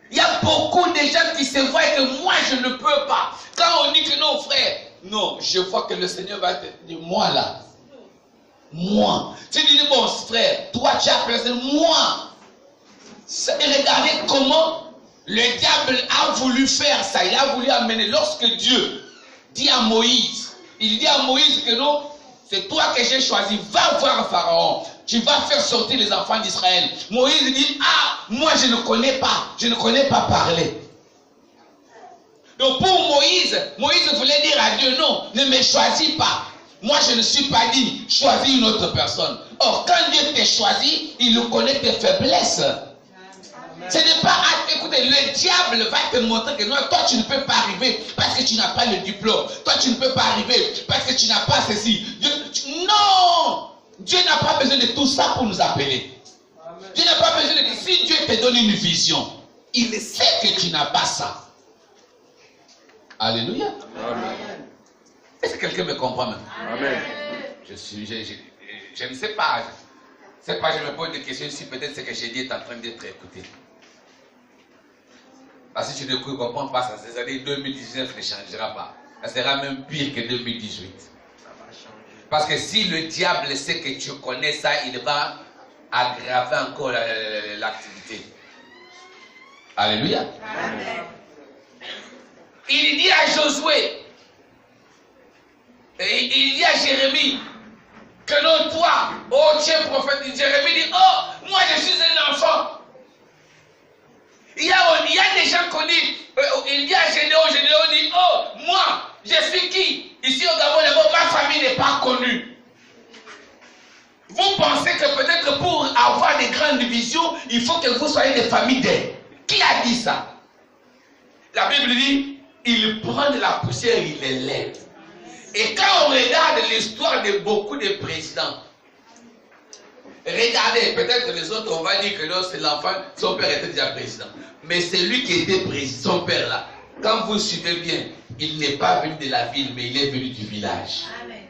Il y a beaucoup de gens qui se voient que moi je ne peux pas. Quand on dit que non frère, non, je vois que le Seigneur va te dire, moi là, moi. Tu dis, bon frère, toi tu as placé moi. Et regardez comment le diable a voulu faire ça. Il a voulu amener, lorsque Dieu dit à Moïse, il dit à Moïse que non, c'est toi que j'ai choisi, va voir Pharaon, tu vas faire sortir les enfants d'Israël. Moïse dit, ah, moi je ne connais pas parler. Donc pour Moïse voulait dire à Dieu, non, ne me choisis pas. Moi je ne suis pas digne, choisis une autre personne. Or quand Dieu t'a choisi, il connaît tes faiblesses. Ce n'est pas, écoutez, le diable va te montrer que non, toi tu ne peux pas arriver parce que tu n'as pas le diplôme. Toi tu ne peux pas arriver parce que tu n'as pas ceci. Non! Dieu n'a pas besoin de tout ça pour nous appeler. Amen. Dieu n'a pas besoin de dire, si Dieu te donne une vision, il sait que tu n'as pas ça. Alléluia. Amen. Est-ce que quelqu'un me comprend maintenant? Amen. Je ne sais pas. Je me pose des questions si peut-être ce que j'ai dit est en train d'être écouté. Parce que si tu ne comprends pas ça, ces années 2019 ne changera pas. Ça sera même pire que 2018. Parce que si le diable sait que tu connais ça, il va aggraver encore l'activité. Alléluia. Amen. Il dit à Josué, il dit à Jérémie, que non, toi, oh tu es prophète, Jérémie dit, oh, moi je suis un enfant. Il y a des gens qu'on dit, il dit à Gédéon dit, oh, moi, je suis qui? Ici au Gabon, ma famille n'est pas connue. Vous pensez que peut-être pour avoir des grandes visions, il faut que vous soyez des familles d'aide. Qui a dit ça? La Bible dit, il prend de la poussière, il les lève. Et quand on regarde l'histoire de beaucoup de présidents, regardez, peut-être les autres, on va dire que non, c'est l'enfant, son père était déjà président. Mais c'est lui qui était président, son père là. Quand vous suivez bien, il n'est pas venu de la ville, mais il est venu du village. Amen.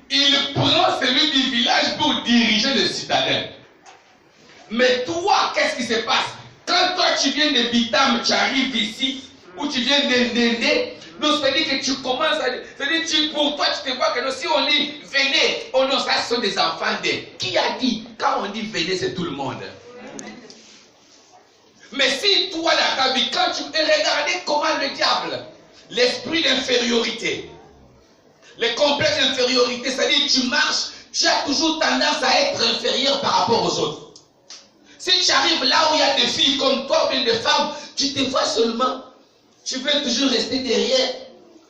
Il prend celui du village pour diriger le citadin. Mais toi, qu'est-ce qui se passe? Quand toi tu viens de Bitam, tu arrives ici, ou tu viens de Ndende, donc ça veut dire que tu commences à... C'est-à-dire pour toi, tu te vois que non, si on dit venez, oh non, ça ce sont des enfants de... Qui a dit? Quand on dit venez, c'est tout le monde. Mais si toi, dans ta vie, quand tu regardez comment le diable, l'esprit d'infériorité, le complexe d'infériorité, c'est-à-dire tu marches, tu as toujours tendance à être inférieur par rapport aux autres. Si tu arrives là où il y a des filles comme toi ou bien des femmes, tu te vois seulement, tu veux toujours rester derrière.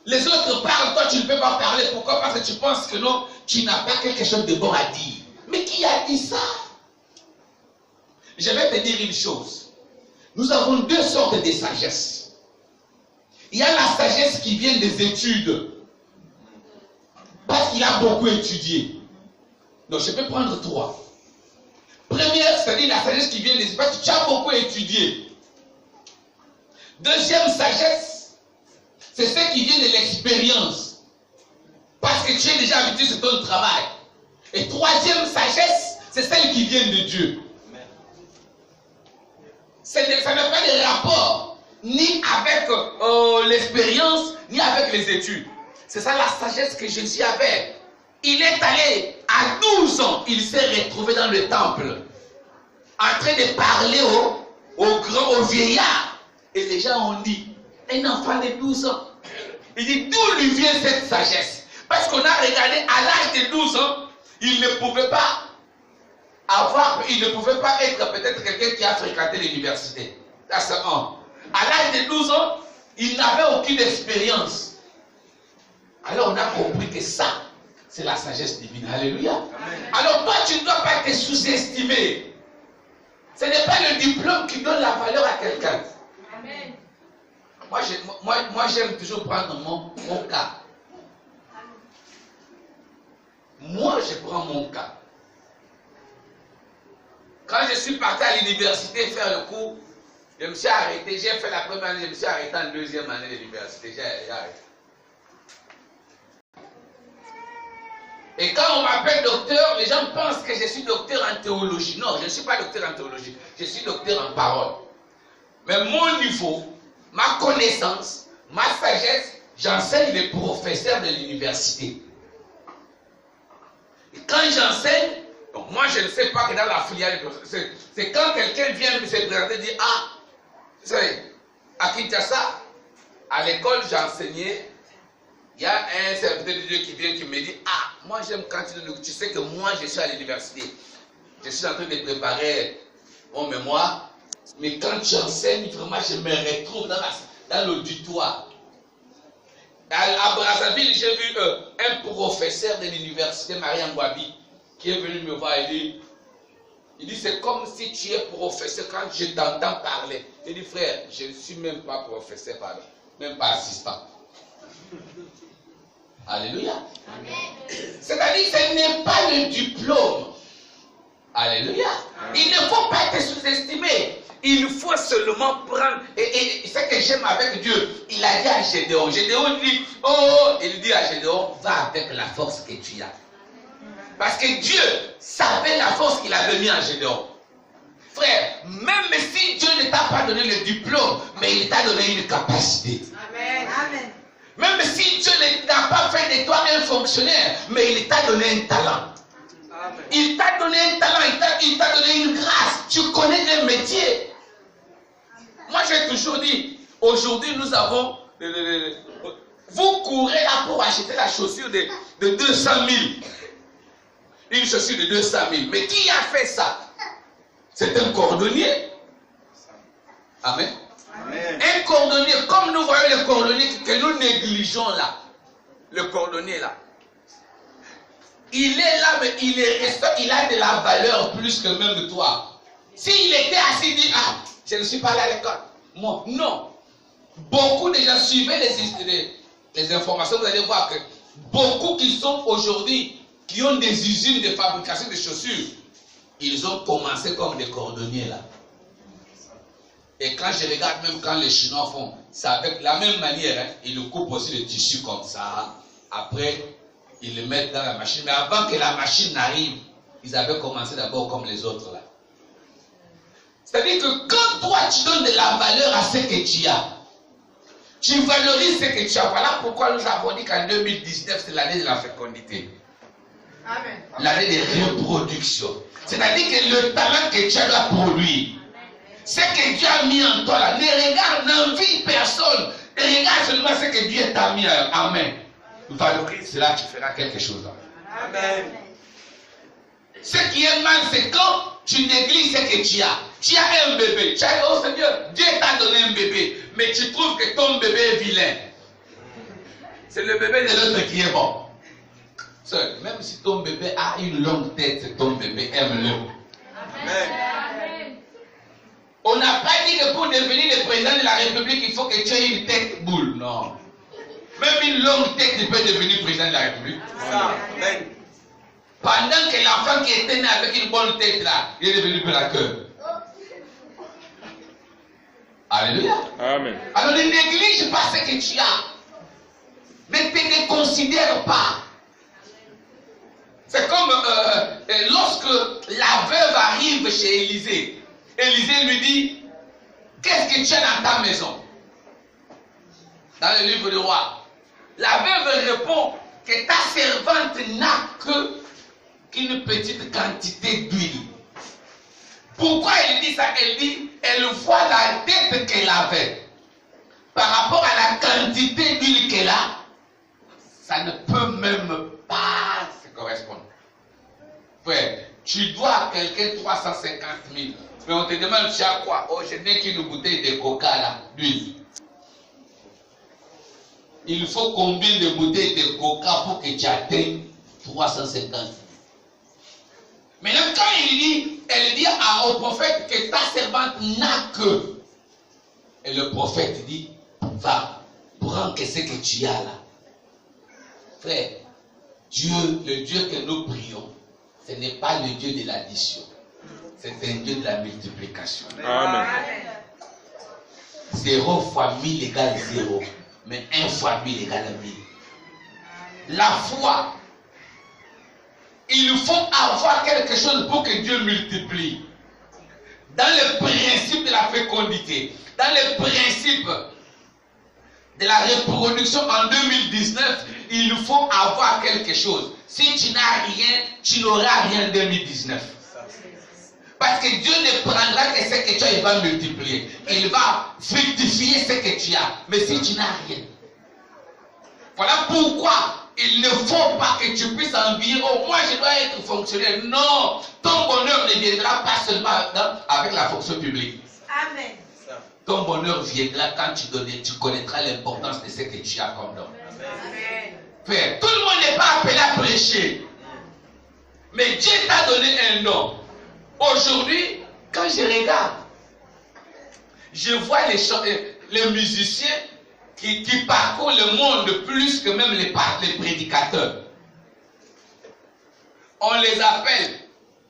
Les autres parlent, toi tu ne peux pas parler. Pourquoi? Parce que tu penses que non, tu n'as pas quelque chose de bon à dire. Mais qui a dit ça? Je vais te dire une chose. Nous avons deux sortes de sagesse. Il y a la sagesse qui vient des études. Parce qu'il a beaucoup étudié. Donc je peux prendre trois. Première, c'est-à-dire la sagesse qui vient des études. Parce que tu as beaucoup étudié. Deuxième sagesse, c'est ce qui vient de l'expérience. Parce que tu es déjà habitué, c'est ton travail. Et troisième sagesse, c'est celle qui vient de Dieu. Ça n'a pas de rapport ni avec l'expérience, ni avec les études. C'est ça la sagesse que Jésus avait. Il est allé à 12 ans, il s'est retrouvé dans le temple, en train de parler aux vieillards. Et les gens ont dit, un enfant de 12 ans. Il dit, d'où lui vient cette sagesse? Parce qu'on a regardé, à l'âge de 12 ans, il ne pouvait pas être peut-être quelqu'un qui a fréquenté l'université. À l'âge de 12 ans, il n'avait aucune expérience. Alors on a compris que ça, c'est la sagesse divine. Alléluia. Amen. Alors toi, tu ne dois pas te sous-estimer. Ce n'est pas le diplôme qui donne la valeur à quelqu'un. Amen. Moi, j'aime toujours prendre mon cas. Moi, je prends mon cas. Quand je suis parti à l'université faire le cours, je me suis arrêté. J'ai fait la première année, je me suis arrêté en deuxième année de l'université. J'ai arrêté. Et quand on m'appelle docteur, les gens pensent que je suis docteur en théologie. Non, je ne suis pas docteur en théologie. Je suis docteur en parole. Mais mon niveau, ma connaissance, ma sagesse, j'enseigne les professeurs de l'université. Et quand j'enseigne, donc moi je ne sais pas que dans la filiale, c'est quand quelqu'un vient me se présenter et dire, ah, vous savez, à Kinshasa, à l'école j'enseignais, il y a un serviteur de Dieu qui vient qui me dit, ah, moi j'aime quand tu sais que moi je suis à l'université, je suis en train de préparer mon mémoire, mais quand tu enseignes, vraiment je me retrouve dans l'auditoire. À Brazzaville, j'ai vu un professeur de l'université, Mariam Gwabi, qui est venu me voir et il dit, c'est comme si tu es professeur quand je t'entends parler. Je dis, frère, je ne suis même pas professeur, pardon, même pas assistant. Alléluia. C'est-à-dire que ce n'est pas le diplôme. Alléluia. Il ne faut pas te sous-estimer. Il faut seulement prendre. Et ce que j'aime avec Dieu, il a dit à Gédéon. Gédéon dit, oh, il dit à Gédéon, va avec la force que tu as. Parce que Dieu savait la force qu'il avait mis en Gédéon. Frère, même si Dieu ne t'a pas donné le diplôme, mais il t'a donné une capacité. Amen. Amen. Même si Dieu n'a pas fait de toi un fonctionnaire, mais il t'a donné un talent. Amen. Il t'a donné un talent, il t'a donné une grâce. Tu connais un métier. Moi j'ai toujours dit, aujourd'hui nous avons, vous courez là pour acheter la chaussure de 200 000. Une chaussure de 200 000. Mais qui a fait ça? C'est un cordonnier. Amen. Amen. Un cordonnier, comme nous voyons le cordonnier que nous négligeons là. Le cordonnier là. Il est là, mais il a de la valeur plus que même toi. S'il était assis, il dit, ah, je ne suis pas là à l'école. Moi, non. Beaucoup de gens suivaient les informations, vous allez voir que beaucoup qui sont aujourd'hui, qui ont des usines de fabrication de chaussures, ils ont commencé comme des cordonniers là. Et quand je regarde, même quand les Chinois font, c'est avec la même manière, hein, ils le coupent aussi le tissu comme ça. Après, ils le mettent dans la machine. Mais avant que la machine n'arrive, ils avaient commencé d'abord comme les autres là. C'est-à-dire que quand toi tu donnes de la valeur à ce que tu as, tu valorises ce que tu as. Voilà pourquoi nous avons dit qu'en 2019, c'est l'année de la fécondité. L'année de reproduction. C'est-à-dire que le talent que tu as doit produire. Ce que Dieu a mis en toi là, ne regarde, n'envie personne. Regarde seulement ce que Dieu t'a mis en main. Valorise cela, tu feras quelque chose. Amen. Ce qui est mal, c'est quand tu négliges ce que tu as. Tu as un bébé. Tu as dit, oh Seigneur, Dieu t'a donné un bébé. Mais tu trouves que ton bébé est vilain. C'est le bébé de l'autre qui est bon. Même si ton bébé a une longue tête, c'est ton bébé, aime-le. Amen. On n'a pas dit que pour devenir le président de la République, il faut que tu aies une tête boule. Non. Même une longue tête, tu peux devenir président de la République. Amen. Pendant que l'enfant qui était né avec une bonne tête là, il est devenu plaqueur. Alléluia. Amen. Alors ne néglige pas ce que tu as. Ne te déconsidère pas. C'est comme lorsque la veuve arrive chez Élisée. Élisée lui dit, qu'est-ce que tu as dans ta maison? Dans le livre du roi. La veuve répond que ta servante n'a qu'une petite quantité d'huile. Pourquoi elle dit ça? Elle dit, elle voit la tête qu'elle avait. Par rapport à la quantité d'huile qu'elle a, ça ne peut même pas se correspondre. Frère, tu dois à quelqu'un 350 000. Mais on te demande, tu as quoi? Oh, je n'ai qu'une bouteille de coca là, d'huile. Il faut combien de bouteilles de coca pour que tu atteignes 350 000? Maintenant, quand elle dit au prophète que ta servante n'a que. Et le prophète dit, va, prends que ce que tu as là. Frère, Dieu, le Dieu que nous prions, ce n'est pas le Dieu de l'addition. C'est un Dieu de la multiplication. Amen. 0 fois 1000 égale 0. Mais 1 fois 1000 égale 1000. La foi il faut avoir quelque chose pour que Dieu multiplie. Dans le principe de la fécondité, dans le principe de la reproduction en 2019, il faut avoir quelque chose. Si tu n'as rien, tu n'auras rien en 2019. Parce que Dieu ne prendra que ce que tu as, il va multiplier. Il va fructifier ce que tu as. Mais si tu n'as rien. Voilà pourquoi il ne faut pas que tu puisses en dire, oh, moi je dois être fonctionnaire. Non, ton bonheur ne viendra pas seulement avec la fonction publique. Amen. Ton bonheur viendra quand tu connaîtras l'importance de ce que tu as comme don. Amen. Frère, tout le monde n'est pas appelé à prêcher. Mais Dieu t'a donné un don. Aujourd'hui, quand je regarde, je vois les musiciens qui parcourent le monde plus que même les prédicateurs. On les appelle.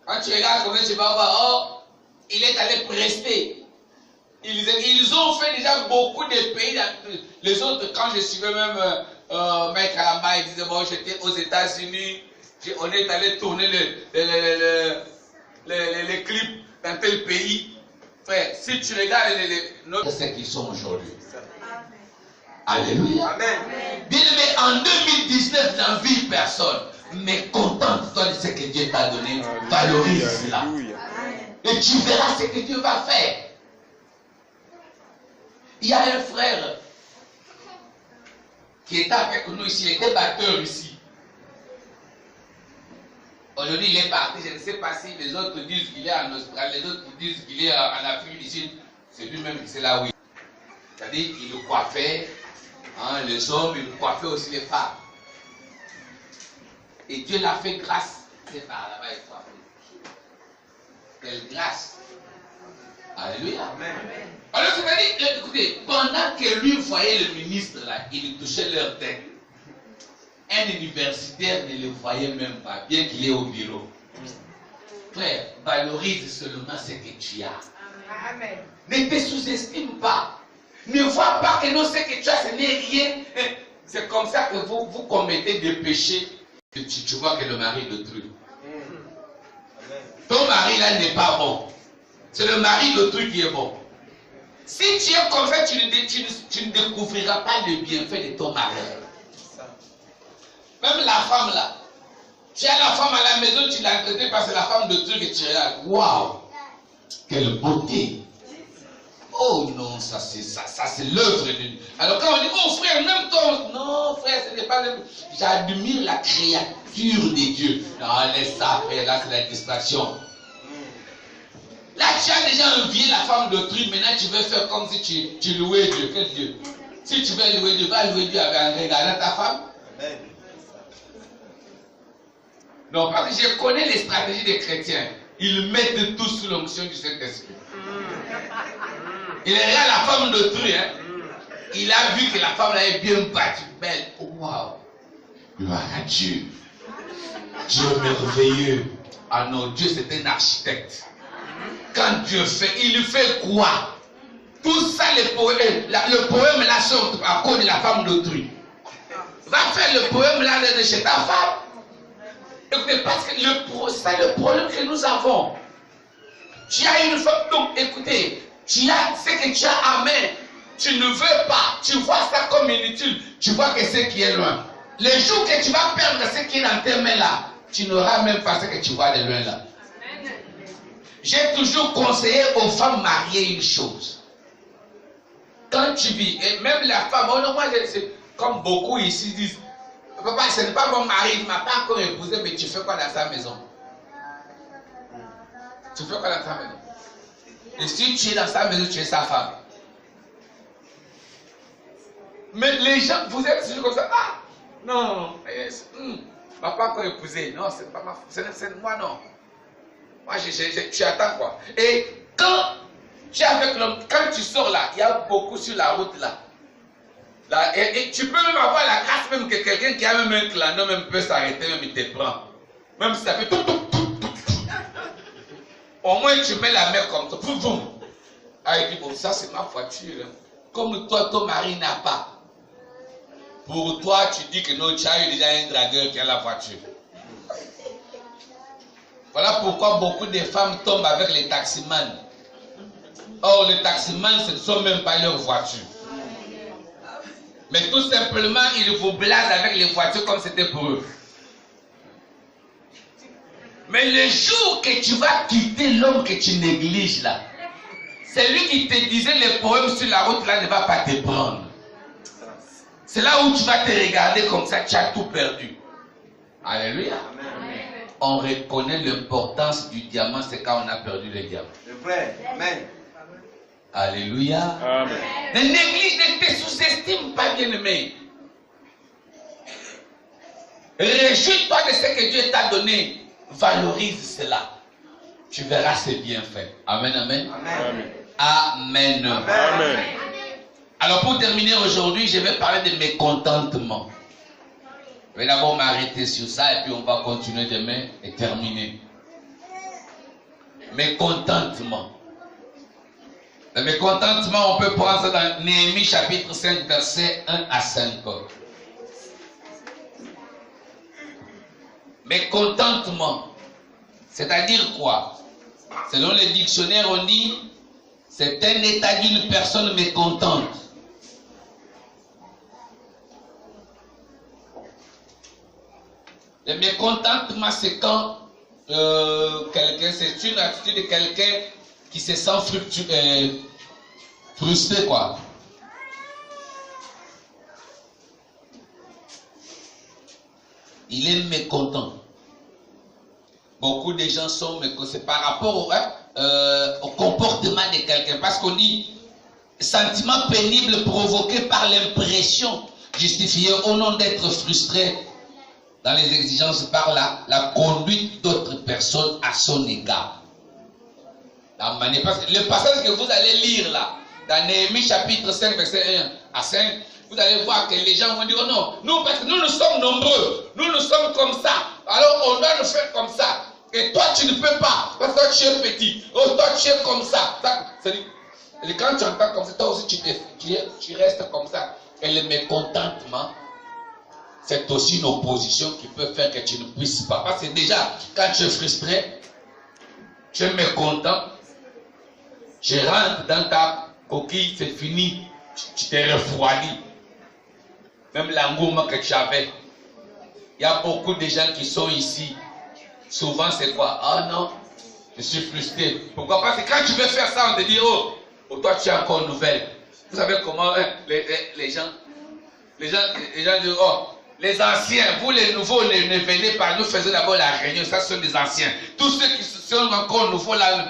Quand tu regardes comment tu vas voir, oh, il est allé prester. Ils ont fait déjà beaucoup de pays. Les autres, quand je suivais même Mike Kalamba, il disait, bon, j'étais aux États-Unis, on est allé tourner les clips dans tel pays. Frère, si tu regardes ce qu'ils sont aujourd'hui. Alléluia. Amen. Bien aimé, en 2019, n'envie personne. Mais contente-toi de ce que Dieu t'a donné. Valorise cela. Et tu verras ce que Dieu va faire. Il y a un frère qui était avec nous ici. Il était batteur ici. Aujourd'hui, il est parti. Je ne sais pas si les autres disent qu'il est en Australie. Les autres disent qu'il est en Afrique du Sud. C'est lui-même qui sait là où il est. C'est-à-dire qu'il le coiffait. Hein, les hommes, il coiffait aussi les femmes. Et Dieu l'a fait grâce. C'est par là-bas, il coiffait. Quelle grâce. Alléluia. Amen. Alors, c'est-à-dire, écoutez, pendant que lui voyait le ministre là, il touchait leur tête. Un universitaire ne le voyait même pas, bien qu'il est au bureau. Frère, valorise seulement ce que tu as. Amen. Ne te sous-estime pas. Ne vois pas que non, ce que tu as, ce n'est rien. C'est comme ça que vous commettez des péchés. Tu vois que le mari d'autrui. Ton mari là n'est pas bon. C'est le mari d'autrui qui est bon. Si tu es comme ça, tu ne découvriras pas le bienfait de ton mari. Même la femme là. Tu as la femme à la maison, tu l'entretiens parce que c'est la femme d'autrui que tu regardes. Waouh! Quelle beauté! Oh non, ça c'est l'œuvre de Dieu. Alors quand on dit, oh frère, même toi, non frère, ce n'est pas le... J'admire la créature de Dieu. Non, laisse ça frère, là c'est la distraction. Là tu as déjà envié la femme d'autrui, maintenant tu veux faire comme si tu louais Dieu. Quel Dieu? Si tu veux louer Dieu, va louer Dieu en regardant ta femme. Amen. Non, parce que je connais les stratégies des chrétiens. Ils mettent tout sous l'onction du Saint-Esprit. Il regarde la femme d'autrui, hein. Il a vu que la femme là est bien battue, belle. Waouh! Gloire à Dieu. Dieu merveilleux. Ah non, Dieu c'est un architecte. Quand Dieu fait, il fait quoi? Tout ça, le poème là sort à cause de la femme d'autrui. Va faire le poème là de chez ta femme. Écoutez, parce que c'est le problème que nous avons. Tu as une femme, donc écoutez. Tu as ce que tu as à main, tu ne veux pas, tu vois ça comme inutile, tu vois que c'est qui est loin. Le jour que tu vas perdre ce qui est dans tes mains là, tu n'auras même pas ce que tu vois de loin là. J'ai toujours conseillé aux femmes mariées une chose. Quand tu vis, et même la femme, oh non, moi comme beaucoup ici disent, papa, ce n'est pas mon mari, il ne m'a pas encore épousé, mais tu fais quoi dans sa maison? Tu fais quoi dans sa maison? Et si tu es dans sa maison, tu es sa femme. Mais les gens, vous êtes toujours comme ça. Ah, non, m'a pas encore épousé. Non, c'est pas c'est moi, non. Moi, tu attends quoi. Et quand tu es avec l'homme, quand tu sors là, il y a beaucoup sur la route là. Et tu peux même avoir la grâce même que quelqu'un qui a même un clando même peut s'arrêter, même il te prend. Même si ça fait tout. Au moins tu mets la main comme ça. Boum. Ah, il dit, bon, ça c'est ma voiture. Comme toi, ton mari n'a pas. Pour toi, tu dis que non, tu as eu déjà un dragueur qui a la voiture. Voilà pourquoi beaucoup de femmes tombent avec les taximans. Or, les taximans, ce ne sont même pas leurs voitures. Mais tout simplement, ils vous blasent avec les voitures comme c'était pour eux. Mais le jour que tu vas quitter l'homme que tu négliges là, c'est lui qui te disait les problèmes sur la route là ne va pas te prendre. C'est là où tu vas te regarder comme ça, tu as tout perdu. Alléluia. Amen. On reconnaît l'importance du diamant, c'est quand on a perdu le diamant.
C'est vrai. Amen.
Alléluia.
Amen.
Ne néglige, ne te sous-estime pas, bien-aimé. Réjouis-toi de ce que Dieu t'a donné. Valorise cela. Tu verras ses bienfaits. Amen, amen.
Amen.
Amen.
Amen.
Alors pour terminer aujourd'hui, je vais parler de mécontentement. Je vais d'abord m'arrêter sur ça et puis on va continuer demain et terminer. Mécontentement. Le mécontentement, on peut prendre ça dans Néhémie chapitre 5, versets 1 à 5. Mécontentement, c'est-à-dire quoi? Selon les dictionnaires, on dit c'est un état d'une personne mécontente. Le mécontentement, c'est quand quelqu'un, c'est une attitude de quelqu'un qui se sent frustré, quoi. Il est mécontent. Beaucoup de gens sont mécontents. C'est par rapport au comportement de quelqu'un. Parce qu'on dit sentiment pénible provoqué par l'impression justifiée au nom d'être frustré dans les exigences par la conduite d'autres personnes à son égard. Parce que le passage que vous allez lire là, dans Néhémie chapitre 5, verset 1 à 5, vous allez voir que les gens vont dire, oh non, nous, parce que nous sommes nombreux, nous sommes comme ça, alors on doit nous faire comme ça. Et toi, tu ne peux pas, parce que toi, tu es petit, oh, toi, tu es comme ça. C'est-à-dire, quand tu entends comme ça, toi aussi, tu restes comme ça. Et le mécontentement, c'est aussi une opposition qui peut faire que tu ne puisses pas. Parce que déjà, quand tu es frustré, tu es mécontent, tu rentres dans ta coquille, c'est fini, tu t'es refroidi. Même l'engouement que tu avais. Il y a beaucoup de gens qui sont ici. Souvent, c'est quoi? Ah non, je suis frustré. Pourquoi? Parce que quand tu veux faire ça, on te dit, oh toi, tu es encore nouvelle. Vous savez comment les gens disent, oh, les anciens, vous les nouveaux, ne venez pas. Nous faisons d'abord la réunion, ça ce sont des anciens. Tous ceux qui sont encore nouveaux là,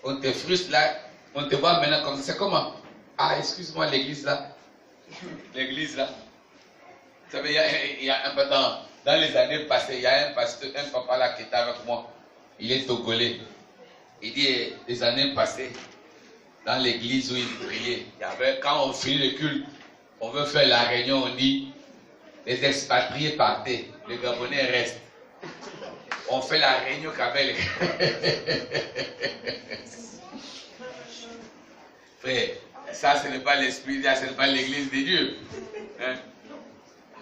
on te frustre là, on te voit maintenant comme ça. C'est comment? Ah, excuse-moi, l'église là. L'église là. Vous savez, il y a un peu dans les années passées, il y a un pasteur, un papa là qui était avec moi. Il est togolais. Il dit, les années passées, dans l'église où il priait, il y avait, quand on finit le culte, on veut faire la réunion, on dit, les expatriés partaient, les Gabonais restent. On fait la réunion qu'avec les... Frère, ça ce n'est pas l'esprit, ça ce n'est pas l'église de Dieu. Hein?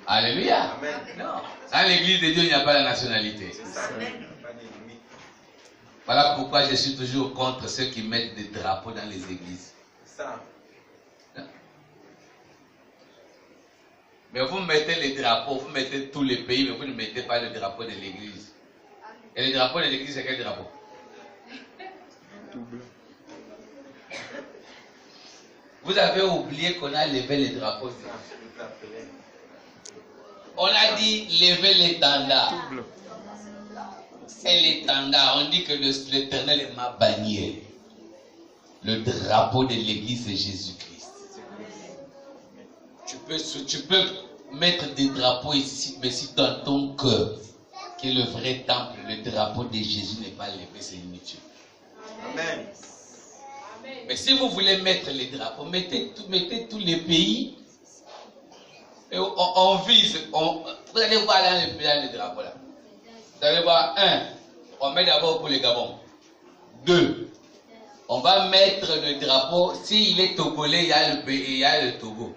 Alléluia.
Amen.
Non. Dans l'église de Dieu, il n'y a pas la nationalité.
Amen.
Voilà pourquoi je suis toujours contre ceux qui mettent des drapeaux dans les églises.
Ça.
Mais vous mettez les drapeaux, vous mettez tous les pays, mais vous ne mettez pas le drapeau de l'église. Et le drapeau de l'église, c'est quel drapeau?
Tout blanc.
Vous avez oublié qu'on a levé les drapeaux. On a dit lever l'étendard.
Tout blanc.
C'est l'étendard. On dit que l'Éternel est ma bannière. Le drapeau de l'église, c'est Jésus-Christ. Tu peux mettre des drapeaux ici, mais si dans ton cœur, qui est le vrai temple, le drapeau de Jésus n'est pas levé, c'est inutile.
Amen.
Mais si vous voulez mettre les drapeaux, mettez tous les pays. Et on vise. Vous allez voir là les drapeaux là. Vous allez voir, 1, on met d'abord pour le Gabon. 2, on va mettre le drapeau. S'il est togolais, il y a le pays, il y a le Togo.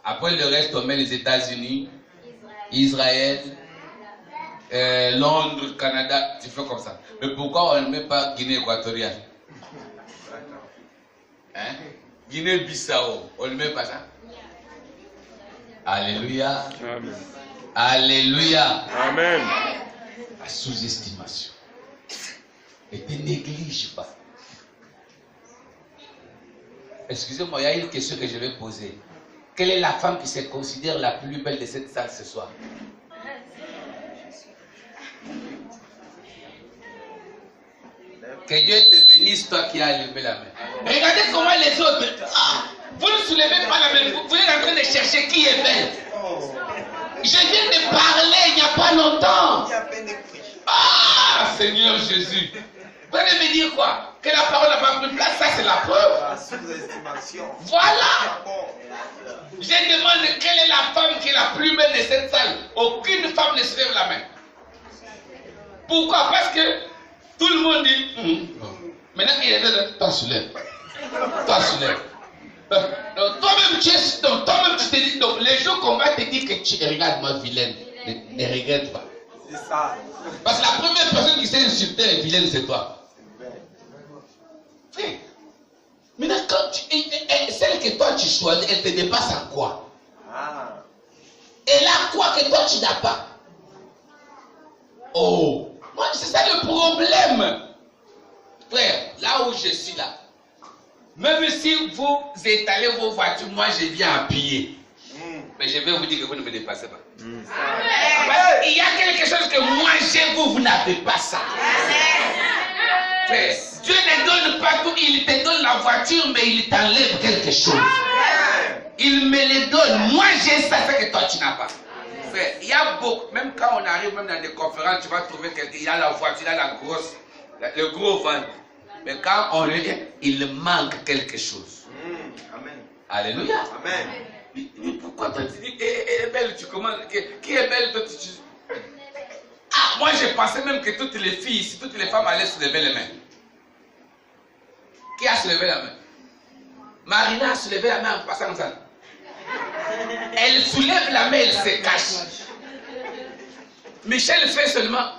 Après le reste, on met les États-Unis, Israël, Londres, Canada, tu fais comme ça. Mais pourquoi on ne met pas Guinée équatoriale? Hein? Guinée-Bissau, on ne met pas ça? Alléluia.
Amen.
Alléluia.
Amen.
La sous-estimation. Ne te néglige pas. Excusez-moi, il y a une question que je vais poser. Quelle est la femme qui se considère la plus belle de cette salle ce soir? Que Dieu te bénisse, toi qui as levé la main. Regardez comment les autres. Vous ne soulevez pas la main. Vous êtes en train de chercher qui est belle. Je viens de parler il n'y a pas longtemps. Ah, Seigneur Jésus. Vous allez me dire quoi? Que la parole n'a pas pris place, ça c'est la preuve. Voilà. Je demande quelle est la femme qui est la plus belle de cette salle. Aucune femme ne se lève la main. Pourquoi? Parce que tout le monde dit maintenant il est là, toi soulève. Toi soulève. Toi-même tu es. Donc toi-même tu te dis. Donc les gens qu'on va te dire que tu regardes moi vilaine. Ne regrette pas.
C'est ça.
Parce que la première personne qui s'est insultée est vilaine, c'est toi. Frère. Maintenant quand celle que toi tu choisis, elle te dépasse en quoi? Elle a quoi que toi tu n'as pas? Oh, moi c'est ça le problème. Frère, là où je suis là, même si vous étalez vos voitures, moi je viens à pied. Mais je vais vous dire que vous ne me dépassez pas. Parce qu'il y a quelque chose que moi j'ai, vous n'avez pas ça. Frère, Dieu ne donne pas tout, il te donne la voiture, mais il t'enlève quelque chose. Il me les donne. Moi j'ai ça, c'est que toi tu n'as pas. Frère, il y a beaucoup, même quand on arrive même dans des conférences, tu vas trouver quelqu'un, il a la voiture, il a la grosse, le gros ventre. Mais quand on le dit, il manque quelque chose.
Amen.
Alléluia.
Amen.
Mais pourquoi toi tu dis, elle est belle, tu commences, qui est belle, toi tu... Ah, moi je pensais même que toutes les filles, si toutes les femmes allaient se lever les mains. Qui a soulevé la main? Marina a soulevé la main en passant comme ça. Elle soulève la main, elle se cache. Michel fait seulement.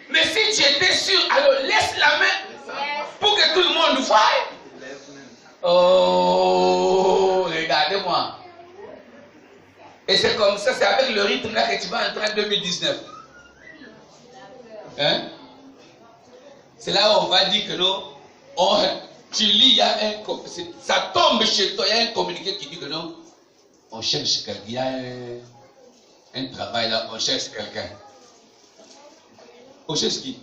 Mais si tu étais sûr, alors laisse la main pour que tout le monde voie. Oh, regardez-moi. Et c'est comme ça, c'est avec le rythme là que tu vas entrer en 2019. Hein? C'est là où on va dire que non, tu lis, il y a ça tombe chez toi, il y a un communiqué qui dit que non, on cherche quelqu'un, il y a un travail là, on cherche quelqu'un. On cherche qui?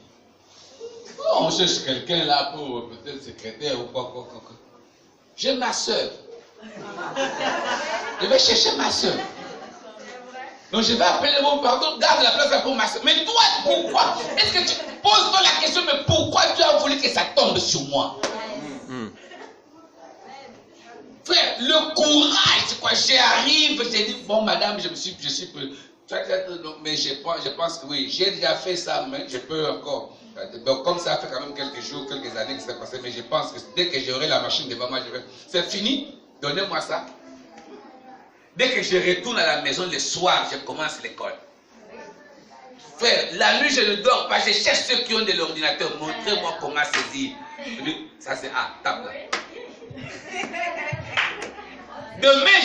Oh, on cherche quelqu'un là pour peut-être secrétaire ou quoi. J'ai ma soeur. Je vais chercher ma soeur. Donc je vais appeler mon pardon, garde la place là pour ma soeur. Mais toi, pourquoi? Est-ce que tu poses-toi la question, mais pourquoi tu as voulu que ça tombe sur moi? Frère, le courage, quoi. J'arrive, j'ai dit, bon madame, je suis mais je pense que oui, j'ai déjà fait ça, mais je peux encore. Donc comme ça fait quand même quelques jours, quelques années que c'est passé, mais je pense que dès que j'aurai la machine devant moi, je vais. C'est fini, donnez-moi ça. Dès que je retourne à la maison le soir, je commence l'école. Frère, la nuit je ne dors pas, je cherche ceux qui ont de l'ordinateur, montrez-moi comment saisir. Ça c'est tape là. Demain,